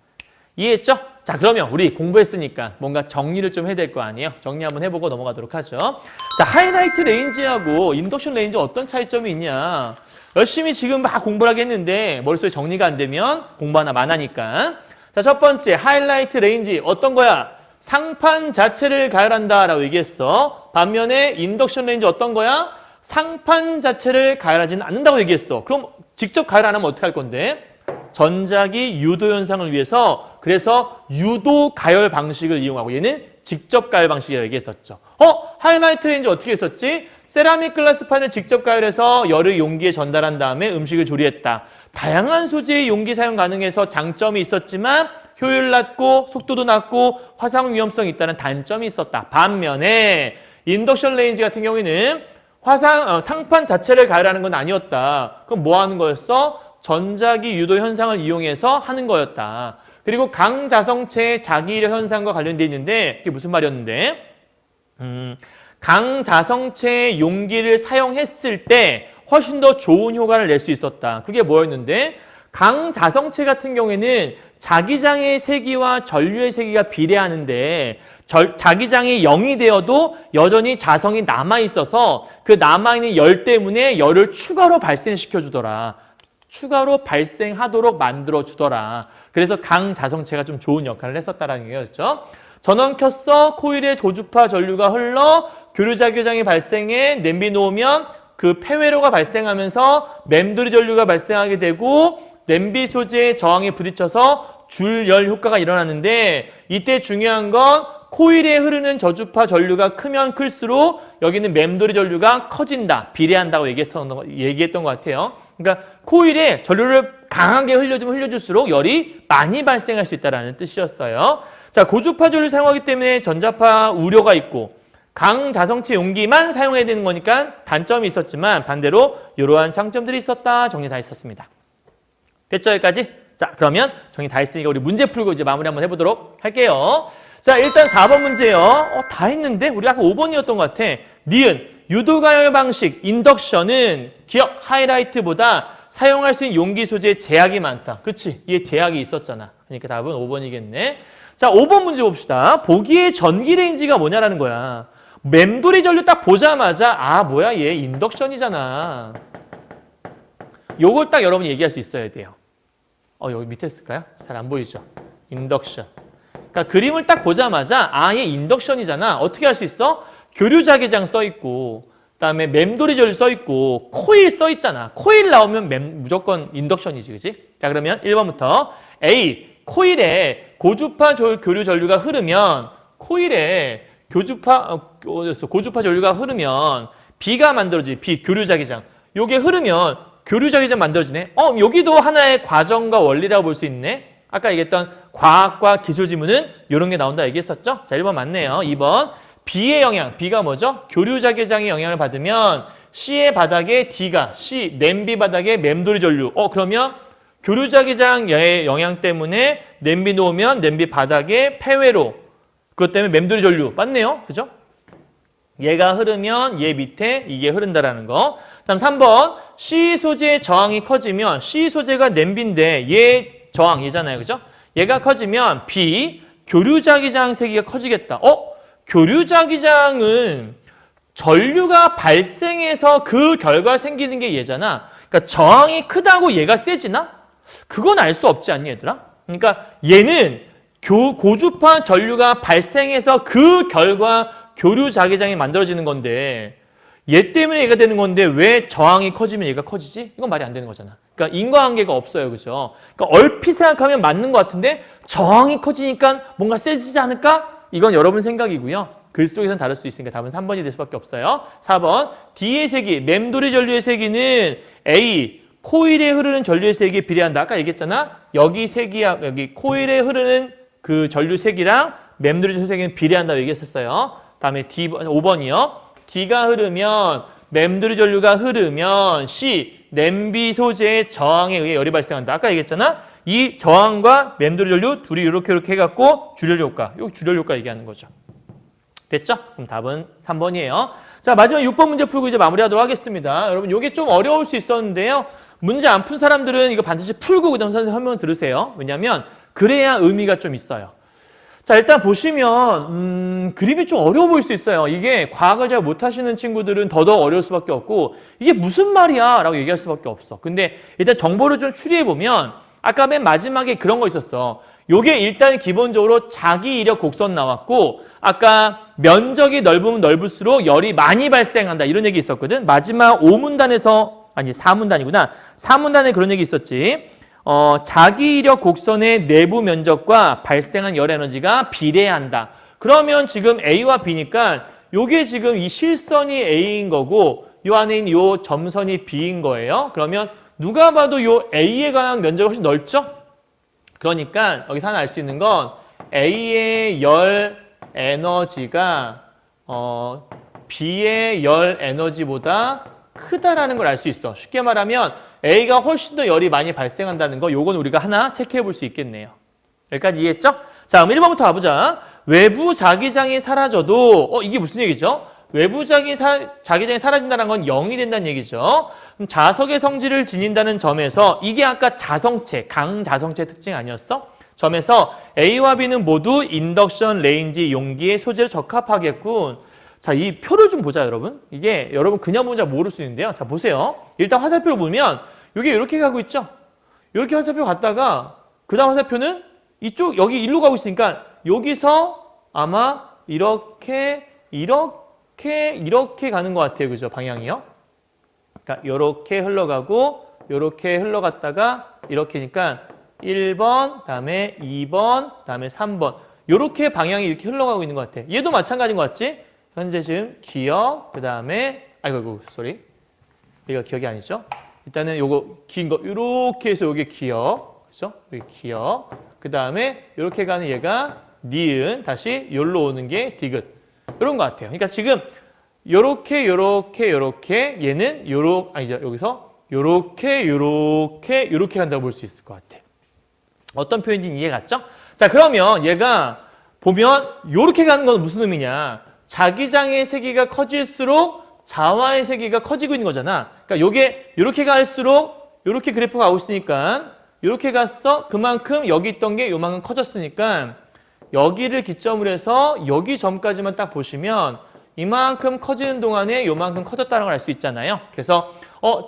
이해했죠? 자, 그러면 우리 공부했으니까 뭔가 정리를 좀 해야 될 거 아니에요? 정리 한번 해보고 넘어가도록 하죠. 자, 하이라이트 레인지하고 인덕션 레인지 어떤 차이점이 있냐? 열심히 지금 막 공부를 하겠는데 머릿속에 정리가 안 되면 공부 하나 안 하니까. 자, 첫 번째 하이라이트 레인지 어떤 거야? 상판 자체를 가열한다라고 얘기했어. 반면에 인덕션 레인지 어떤 거야? 상판 자체를 가열하지는 않는다고 얘기했어. 그럼 직접 가열 안 하면 어떻게 할 건데? 전자기 유도 현상을 위해서 그래서 유도 가열 방식을 이용하고 얘는 직접 가열 방식이라고 얘기했었죠. 하이라이트 레인지 어떻게 했었지? 세라믹 글라스판을 직접 가열해서 열을 용기에 전달한 다음에 음식을 조리했다. 다양한 소재의 용기 사용 가능해서 장점이 있었지만 효율 낮고 속도도 낮고 화상 위험성이 있다는 단점이 있었다. 반면에 인덕션 레인지 같은 경우에는 상판 자체를 가열하는 건 아니었다. 그럼 뭐 하는 거였어? 전자기 유도 현상을 이용해서 하는 거였다. 그리고 강자성체의 자기력 현상과 관련되어 있는데 이게 무슨 말이었는데? 강자성체의 용기를 사용했을 때 훨씬 더 좋은 효과를 낼 수 있었다. 그게 뭐였는데? 강자성체 같은 경우에는 자기장의 세기와 전류의 세기가 비례하는데 자기장이 0이 되어도 여전히 자성이 남아있어서 그 남아있는 열 때문에 열을 추가로 발생시켜주더라. 추가로 발생하도록 만들어주더라. 그래서 강자성체가 좀 좋은 역할을 했었다라는 얘기였죠. 전원 켰어. 코일에 고주파 전류가 흘러 교류자기장이 발생해 냄비 놓으면 그 폐회로가 발생하면서 맴돌이 전류가 발생하게 되고 냄비 소재의 저항에 부딪혀서 줄열 효과가 일어나는데 이때 중요한 건 코일에 흐르는 저주파 전류가 크면 클수록 여기는 맴돌이 전류가 커진다. 비례한다고 얘기했던 것 같아요. 그러니까 코일에 전류를 강하게 흘려주면 흘려줄수록 열이 많이 발생할 수 있다는 뜻이었어요. 자, 고주파 전류를 사용하기 때문에 전자파 우려가 있고 강자성체 용기만 사용해야 되는 거니까 단점이 있었지만 반대로 이러한 장점들이 있었다. 정리 다 했었습니다. 됐죠? 여기까지? 자, 그러면 정리 다 했으니까 우리 문제 풀고 이제 마무리 한번 해보도록 할게요. 자, 일단 4번 문제요. 다 했는데 우리 아까 5번이었던 것 같아. 니은 유도가열 방식 인덕션은 기억 하이라이트보다 사용할 수 있는 용기 소재에 제약이 많다. 그치? 얘 제약이 있었잖아. 그러니까 답은 5번이겠네. 자, 5번 문제 봅시다. 보기에 전기 레인지가 뭐냐라는 거야. 맴돌이 전류 딱 보자마자 뭐야 얘 인덕션이잖아. 요걸 딱 여러분이 얘기할 수 있어야 돼요. 여기 밑에 쓸까요? 잘 안 보이죠? 인덕션. 그러니까 그림을 딱 보자마자 얘 인덕션이잖아. 어떻게 할 수 있어? 교류자기장 써있고 그다음에 맴돌이 전류 써있고 코일 써있잖아. 코일 나오면 무조건 인덕션이지. 그치? 자, 그러면 1번부터 A. 코일에 고주파 교류 전류가 흐르면 코일에 고주파 전류가 흐르면 B가 만들어지지. B. 교류자기장. 요게 흐르면 교류자기장 만들어지네. 여기도 하나의 과정과 원리라고 볼 수 있네. 아까 얘기했던 과학과 기술 지문은 이런 게 나온다 얘기했었죠? 자, 1번 맞네요. 2번 B의 영향. B가 뭐죠? 교류자기장의 영향을 받으면 C의 바닥에 D가 C, 냄비 바닥에 맴돌이 전류. 그러면 교류자기장의 영향 때문에 냄비 놓으면 냄비 바닥에 폐회로. 그것 때문에 맴돌이 전류. 맞네요. 그죠? 얘가 흐르면 얘 밑에 이게 흐른다라는 거. 다음 3번 C 소재의 저항이 커지면 C 소재가 냄비인데 얘 저항 얘잖아요. 그죠? 얘가 커지면 B 교류자기장 세기가 커지겠다. 교류자기장은 전류가 발생해서 그 결과 생기는 게 얘잖아. 그러니까 저항이 크다고 얘가 세지나? 그건 알 수 없지 않니 얘들아? 그러니까 얘는 고주파 전류가 발생해서 그 결과 교류자기장이 만들어지는 건데 얘 때문에 얘가 되는 건데 왜 저항이 커지면 얘가 커지지? 이건 말이 안 되는 거잖아. 그러니까 인과관계가 없어요. 그죠? 그러니까 얼핏 생각하면 맞는 것 같은데 저항이 커지니까 뭔가 세지지 않을까? 이건 여러분 생각이고요. 글 속에서는 다를 수 있으니까 답은 3번이 될 수밖에 없어요. 4번 D의 세기, 맴돌이 전류의 세기는 A, 코일에 흐르는 전류의 세기에 비례한다. 아까 얘기했잖아. 여기 세기야, 여기 코일에 흐르는 그 전류 세기랑 맴돌이 전류 세기는 비례한다고 얘기했었어요. 다음에 5번이요. D가 흐르면 맴돌이 전류가 흐르면 C, 냄비 소재의 저항에 의해 열이 발생한다. 아까 얘기했잖아. 이 저항과 맴돌이 전류 둘이 이렇게 해갖고 줄열 효과. 요 줄열 효과 얘기하는 거죠. 됐죠? 그럼 답은 3번이에요. 자, 마지막 6번 문제 풀고 이제 마무리하도록 하겠습니다. 여러분, 요게 좀 어려울 수 있었는데요. 문제 안 푼 사람들은 이거 반드시 풀고 그다음 선생님 설명 들으세요. 왜냐면 그래야 의미가 좀 있어요. 자, 일단 보시면 그림이 좀 어려워 보일 수 있어요. 이게 과학을 잘 못하시는 친구들은 더더욱 어려울 수밖에 없고 이게 무슨 말이야? 라고 얘기할 수밖에 없어. 근데 일단 정보를 좀 추리해보면 아까 맨 마지막에 그런 거 있었어. 요게 일단 기본적으로 자기 이력 곡선 나왔고 아까 면적이 넓으면 넓을수록 열이 많이 발생한다 이런 얘기 있었거든. 마지막 5문단에서 아니 4문단이구나. 4문단에 그런 얘기 있었지. 자기 이력 곡선의 내부 면적과 발생한 열 에너지가 비례한다. 그러면 지금 A와 B니까 요게 지금 이 실선이 A인 거고 요 안에 있는 요 점선이 B인 거예요. 그러면 누가 봐도 요 A에 관한 면적이 훨씬 넓죠? 그러니까 여기서 하나 알 수 있는 건 A의 열 에너지가 B의 열 에너지보다 크다라는 걸 알 수 있어. 쉽게 말하면 A가 훨씬 더 열이 많이 발생한다는 거 요건 우리가 하나 체크해 볼 수 있겠네요. 여기까지 이해했죠? 자, 그럼 1번부터 가보자. 외부 자기장이 사라져도 이게 무슨 얘기죠? 외부 자기장이 사라진다는 건 0이 된다는 얘기죠. 그럼 자석의 성질을 지닌다는 점에서 이게 아까 자성체, 강자성체 특징 아니었어? 점에서 A와 B는 모두 인덕션 레인지 용기의 소재로 적합하겠군. 자, 이 표를 좀 보자, 여러분. 이게 여러분 그냥 보면 잘 모를 수 있는데요. 자, 보세요. 일단 화살표를 보면 이게 이렇게 가고 있죠? 이렇게 화살표 갔다가 그 다음 화살표는 이쪽, 여기 일로 가고 있으니까 여기서 아마 이렇게 가는 것 같아요. 그죠? 방향이요. 그러니까 이렇게 흘러가고 이렇게 흘러갔다가 이렇게니까 1번, 다음에 2번, 다음에 3번 이렇게 방향이 이렇게 흘러가고 있는 것 같아. 얘도 마찬가지인 것 같지? 현재 지금 기억, 그 다음에 아이고, 쏘리. 이거 기억이 아니죠? 일단은 요거 긴 거 이렇게 해서 요게 기억, 그죠? 여기 기억. 그 다음에 이렇게 가는 얘가 니은, 다시 요로 오는 게 디귿. 이런 것 같아요. 그러니까 지금 요렇게 얘는 여기서 요렇게 간다고 볼 수 있을 것 같아. 어떤 표현인지 이해 갔죠? 자, 그러면 얘가 보면 요렇게 가는 건 무슨 의미냐? 자기장의 세기가 커질수록 자와의 세기가 커지고 있는 거잖아. 그러니까 요게 요렇게 갈수록 요렇게 그래프가 가고 있으니까 요렇게 갔어. 그만큼 여기 있던 게 요만큼 커졌으니까 여기를 기점으로 해서 여기 점까지만 딱 보시면 이만큼 커지는 동안에 요만큼 커졌다는 걸 알 수 있잖아요. 그래서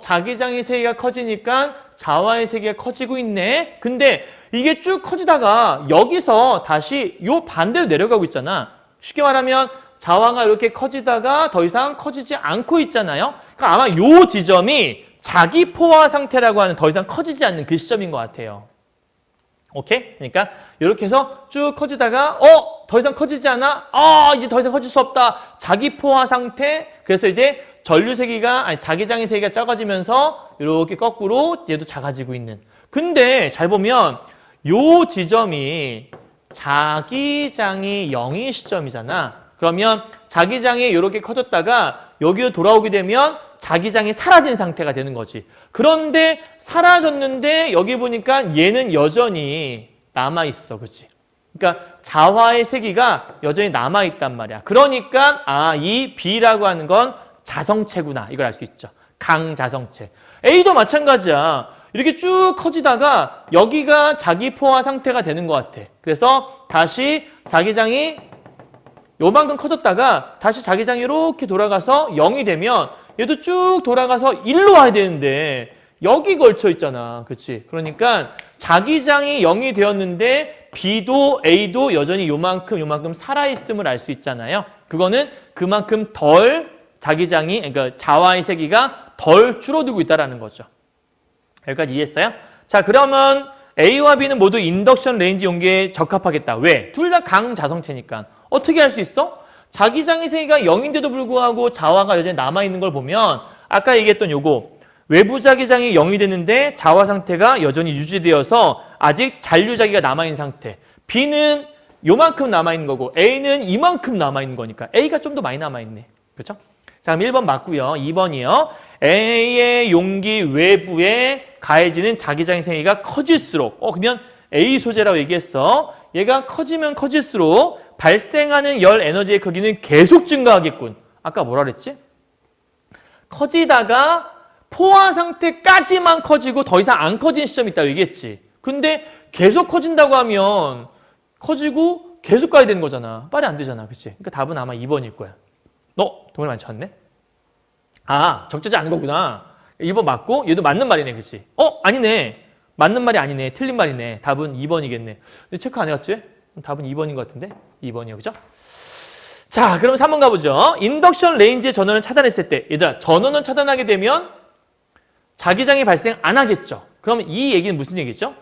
자기장의 세기가 커지니까 자와의 세기가 커지고 있네. 근데 이게 쭉 커지다가 여기서 다시 요 반대로 내려가고 있잖아. 쉽게 말하면 자와가 이렇게 커지다가 더 이상 커지지 않고 있잖아요. 그러니까 아마 요 지점이 자기 포화 상태라고 하는 더 이상 커지지 않는 그 시점인 것 같아요. 오케이? 그러니까 이렇게 해서 쭉 커지다가 더 이상 커지지 않아? 이제 더 이상 커질 수 없다. 자기 포화 상태. 그래서 이제 전류 세기가 자기장의 세기가 작아지면서 이렇게 거꾸로 얘도 작아지고 있는. 근데 잘 보면 요 지점이 자기장이 0인 시점이잖아. 그러면 자기장이 이렇게 커졌다가 여기로 돌아오게 되면 자기장이 사라진 상태가 되는 거지. 그런데 사라졌는데 여기 보니까 얘는 여전히 남아있어. 그치? 그러니까 자화의 세기가 여전히 남아있단 말이야. 그러니까 이 B라고 하는 건 자성체구나. 이걸 알 수 있죠. 강자성체. A도 마찬가지야. 이렇게 쭉 커지다가 여기가 자기 포화 상태가 되는 것 같아. 그래서 다시 자기장이 요만큼 커졌다가 다시 자기장이 이렇게 돌아가서 0이 되면 얘도 쭉 돌아가서 1로 와야 되는데 여기 걸쳐 있잖아. 그렇지? 그러니까 자기장이 0이 되었는데 B도 A도 여전히 요만큼 살아있음을 알 수 있잖아요. 그거는 그만큼 덜 자기장이, 그러니까 자와의 세기가 덜 줄어들고 있다는 거죠. 여기까지 이해했어요? 자, 그러면 A와 B는 모두 인덕션 레인지 용기에 적합하겠다. 왜? 둘 다 강자성체니까. 어떻게 할 수 있어? 자기장의 세기가 0인데도 불구하고 자화가 여전히 남아있는 걸 보면 아까 얘기했던 요거 외부 자기장이 0이 됐는데 자화 상태가 여전히 유지되어서 아직 잔류자기가 남아있는 상태. B는 요만큼 남아있는 거고 A는 이만큼 남아있는 거니까 A가 좀 더 많이 남아있네. 그렇죠? 자, 그럼 1번 맞고요. 2번이요. A의 용기 외부에 가해지는 자기장의 세기가 커질수록 그러면 A 소재라고 얘기했어. 얘가 커지면 커질수록 발생하는 열 에너지의 크기는 계속 증가하겠군. 아까 뭐라 그랬지? 커지다가 포화 상태까지만 커지고 더 이상 안 커지는 시점이 있다고 얘기했지. 근데 계속 커진다고 하면 커지고 계속 가야 되는 거잖아. 빨리 안 되잖아. 그치? 그러니까 답은 아마 2번일 거야. 동을 많이 쳤네? 적절지 않은 거구나. 2번 맞고 얘도 맞는 말이네. 그치? 아니네. 맞는 말이 아니네. 틀린 말이네. 답은 2번이겠네. 근데 체크 안 해왔지? 답은 2번인 것 같은데? 2번이요. 그죠? 자, 그럼 3번 가보죠. 인덕션 레인지의 전원을 차단했을 때, 얘들아, 전원을 차단하게 되면 자기장이 발생 안 하겠죠. 그러면 이 얘기는 무슨 얘기죠?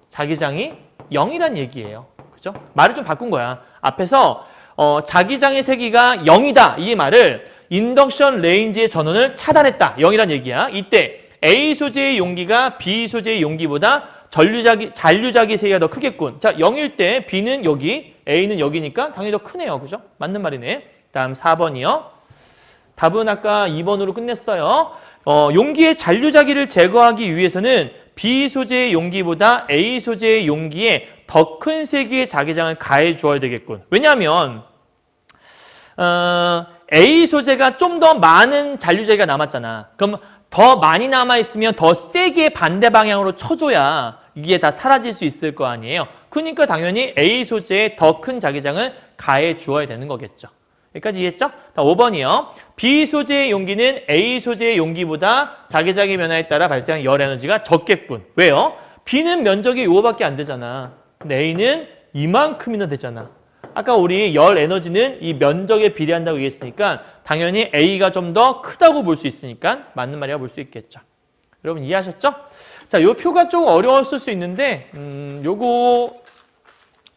자기장이 0이란 얘기예요. 그죠? 말을 좀 바꾼 거야. 앞에서 자기장의 세기가 0이다. 이 말을 인덕션 레인지의 전원을 차단했다. 0이란 얘기야. 이때 A 소재의 용기가 B 소재의 용기보다 잔류자기 세기가 더 크겠군. 자, 0일 때 B는 여기, A는 여기니까 당연히 더 크네요. 그죠? 맞는 말이네. 다음 4번이요. 답은 아까 2번으로 끝냈어요. 용기의 잔류자기를 제거하기 위해서는 B 소재의 용기보다 A 소재의 용기에 더 큰 세기의 자기장을 가해 주어야 되겠군. 왜냐하면 A 소재가 좀 더 많은 잔류자기가 남았잖아. 그럼 더 많이 남아있으면 더 세게 반대 방향으로 쳐줘야 이게 다 사라질 수 있을 거 아니에요. 그러니까 당연히 A 소재에 더 큰 자기장을 가해 주어야 되는 거겠죠. 여기까지 이해했죠? 5번이요. B 소재의 용기는 A 소재의 용기보다 자기장의 변화에 따라 발생한 열 에너지가 적겠군. 왜요? B는 면적이 요거밖에 안 되잖아. 근데 A는 이만큼이나 되잖아. 아까 우리 열 에너지는 이 면적에 비례한다고 얘기했으니까 당연히 A가 좀 더 크다고 볼 수 있으니까 맞는 말이라고 볼 수 있겠죠. 여러분 이해하셨죠? 자, 요 표가 조금 어려웠을 수 있는데 요거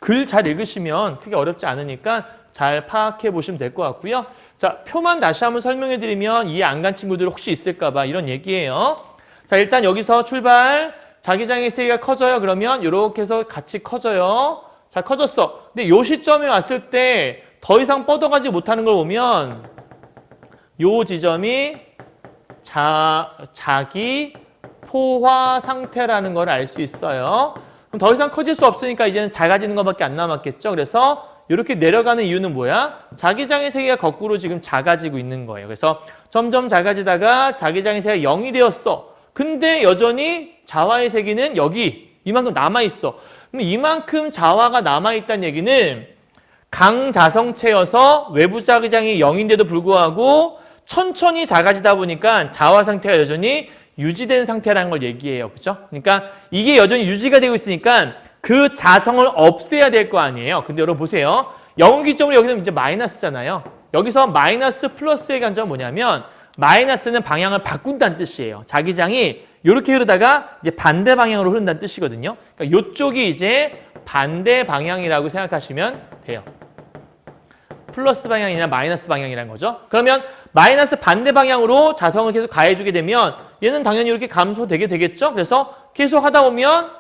글 잘 읽으시면 크게 어렵지 않으니까 잘 파악해 보시면 될 것 같고요. 자, 표만 다시 한번 설명해 드리면 이해 안 간 친구들 혹시 있을까 봐 이런 얘기예요. 자, 일단 여기서 출발. 자기장의 세기가 커져요. 그러면 이렇게 해서 같이 커져요. 자, 커졌어. 근데 요 시점에 왔을 때 더 이상 뻗어가지 못하는 걸 보면 요 지점이 자기 포화 상태라는 걸 알 수 있어요. 그럼 더 이상 커질 수 없으니까 이제는 작아지는 것밖에 안 남았겠죠. 그래서 이렇게 내려가는 이유는 뭐야? 자기장의 세기가 거꾸로 지금 작아지고 있는 거예요. 그래서 점점 작아지다가 자기장의 세기가 0이 되었어. 근데 여전히 자화의 세기는 여기 이만큼 남아있어. 그럼 이만큼 자화가 남아있다는 얘기는 강자성체여서 외부 자기장이 0인데도 불구하고 천천히 작아지다 보니까 자화 상태가 여전히 유지된 상태라는 걸 얘기해요. 그죠? 그러니까 이게 여전히 유지가 되고 있으니까 그 자성을 없애야 될 거 아니에요. 근데 여러분 보세요. 0 기점으로 여기서 이제 마이너스잖아요. 여기서 마이너스 플러스의 관점은 뭐냐면 마이너스는 방향을 바꾼다는 뜻이에요. 자기장이 이렇게 흐르다가 이제 반대 방향으로 흐른다는 뜻이거든요. 그러니까 이쪽이 이제 반대 방향이라고 생각하시면 돼요. 플러스 방향이나 마이너스 방향이라는 거죠. 그러면 마이너스 반대 방향으로 자성을 계속 가해주게 되면 얘는 당연히 이렇게 감소되게 되겠죠. 그래서 계속 하다 보면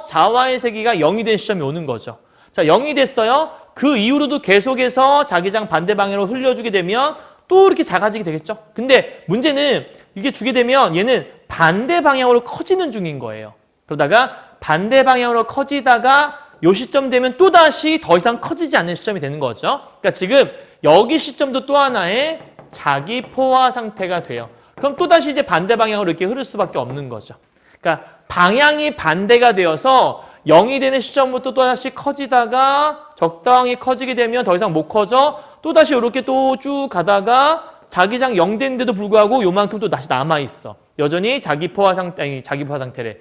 자화의 세기가 0이 된 시점이 오는 거죠. 자, 0이 됐어요. 그 이후로도 계속해서 자기장 반대 방향으로 흘려주게 되면 또 이렇게 작아지게 되겠죠. 근데 문제는 이게 주게 되면 얘는 반대 방향으로 커지는 중인 거예요. 그러다가 반대 방향으로 커지다가 요 시점 되면 또다시 더 이상 커지지 않는 시점이 되는 거죠. 그러니까 지금 여기 시점도 또 하나의 자기 포화 상태가 돼요. 그럼 또다시 이제 반대 방향으로 이렇게 흐를 수밖에 없는 거죠. 그러니까 방향이 반대가 되어서 0이 되는 시점부터 또다시 커지다가 적당히 커지게 되면 더 이상 못 커져. 또다시 이렇게 또 쭉 가다가 자기장 0 되는데도 불구하고 요만큼 또 다시 남아있어. 여전히 자기 포화 상태, 자기 포화 상태래.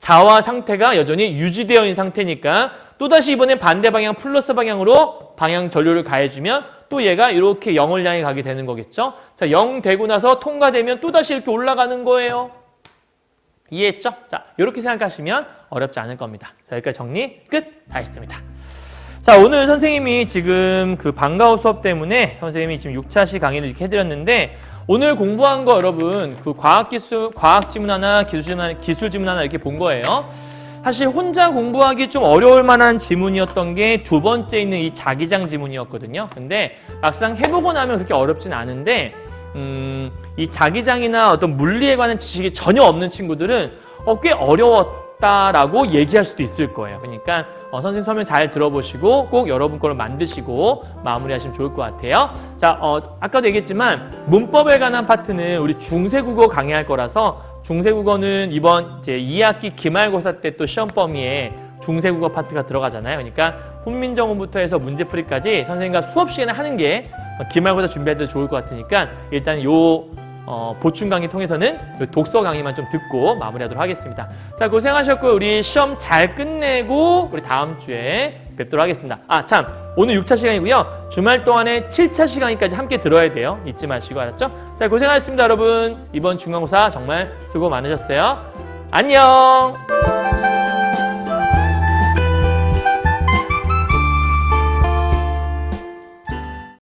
자화 상태가 여전히 유지되어 있는 상태니까 또다시 이번엔 반대 방향 플러스 방향으로 방향 전류를 가해주면 또 얘가 이렇게 0을 향해 가게 되는 거겠죠. 자, 0 되고 나서 통과되면 또다시 이렇게 올라가는 거예요. 이해했죠? 자, 이렇게 생각하시면 어렵지 않을 겁니다. 자, 여기까지 정리 끝. 다 했습니다. 자, 오늘 선생님이 지금 그 방과후 수업 때문에 선생님이 지금 6차시 강의를 이렇게 해드렸는데 오늘 공부한 거 여러분 그 과학 지문 하나, 기술 지문 하나 이렇게 본 거예요. 사실 혼자 공부하기 좀 어려울 만한 지문이었던 게 두 번째 있는 이 자기장 지문이었거든요. 근데 막상 해보고 나면 그렇게 어렵진 않은데 이 자기장이나 어떤 물리에 관한 지식이 전혀 없는 친구들은 꽤 어려웠다라고 얘기할 수도 있을 거예요. 그러니까 선생님 설명 잘 들어보시고 꼭 여러분 거를 만드시고 마무리하시면 좋을 것 같아요. 자, 아까도 얘기했지만 문법에 관한 파트는 우리 중세국어 강의할 거라서 중세국어는 이번 이제 2학기 기말고사 때 또 시험 범위에 중세국어 파트가 들어가잖아요. 그러니까 훈민정음부터 해서 문제풀이까지 선생님과 수업 시간에 하는 게 기말고사 준비할 때 좋을 것 같으니까 일단 요 보충 강의 통해서는 독서 강의만 좀 듣고 마무리하도록 하겠습니다. 자, 고생하셨고요. 우리 시험 잘 끝내고 우리 다음 주에 뵙도록 하겠습니다. 아, 참, 오늘 6차 시간이고요. 주말 동안에 7차 시간까지 함께 들어야 돼요. 잊지 마시고, 알았죠? 자, 고생하셨습니다, 여러분. 이번 중간고사 정말 수고 많으셨어요. 안녕!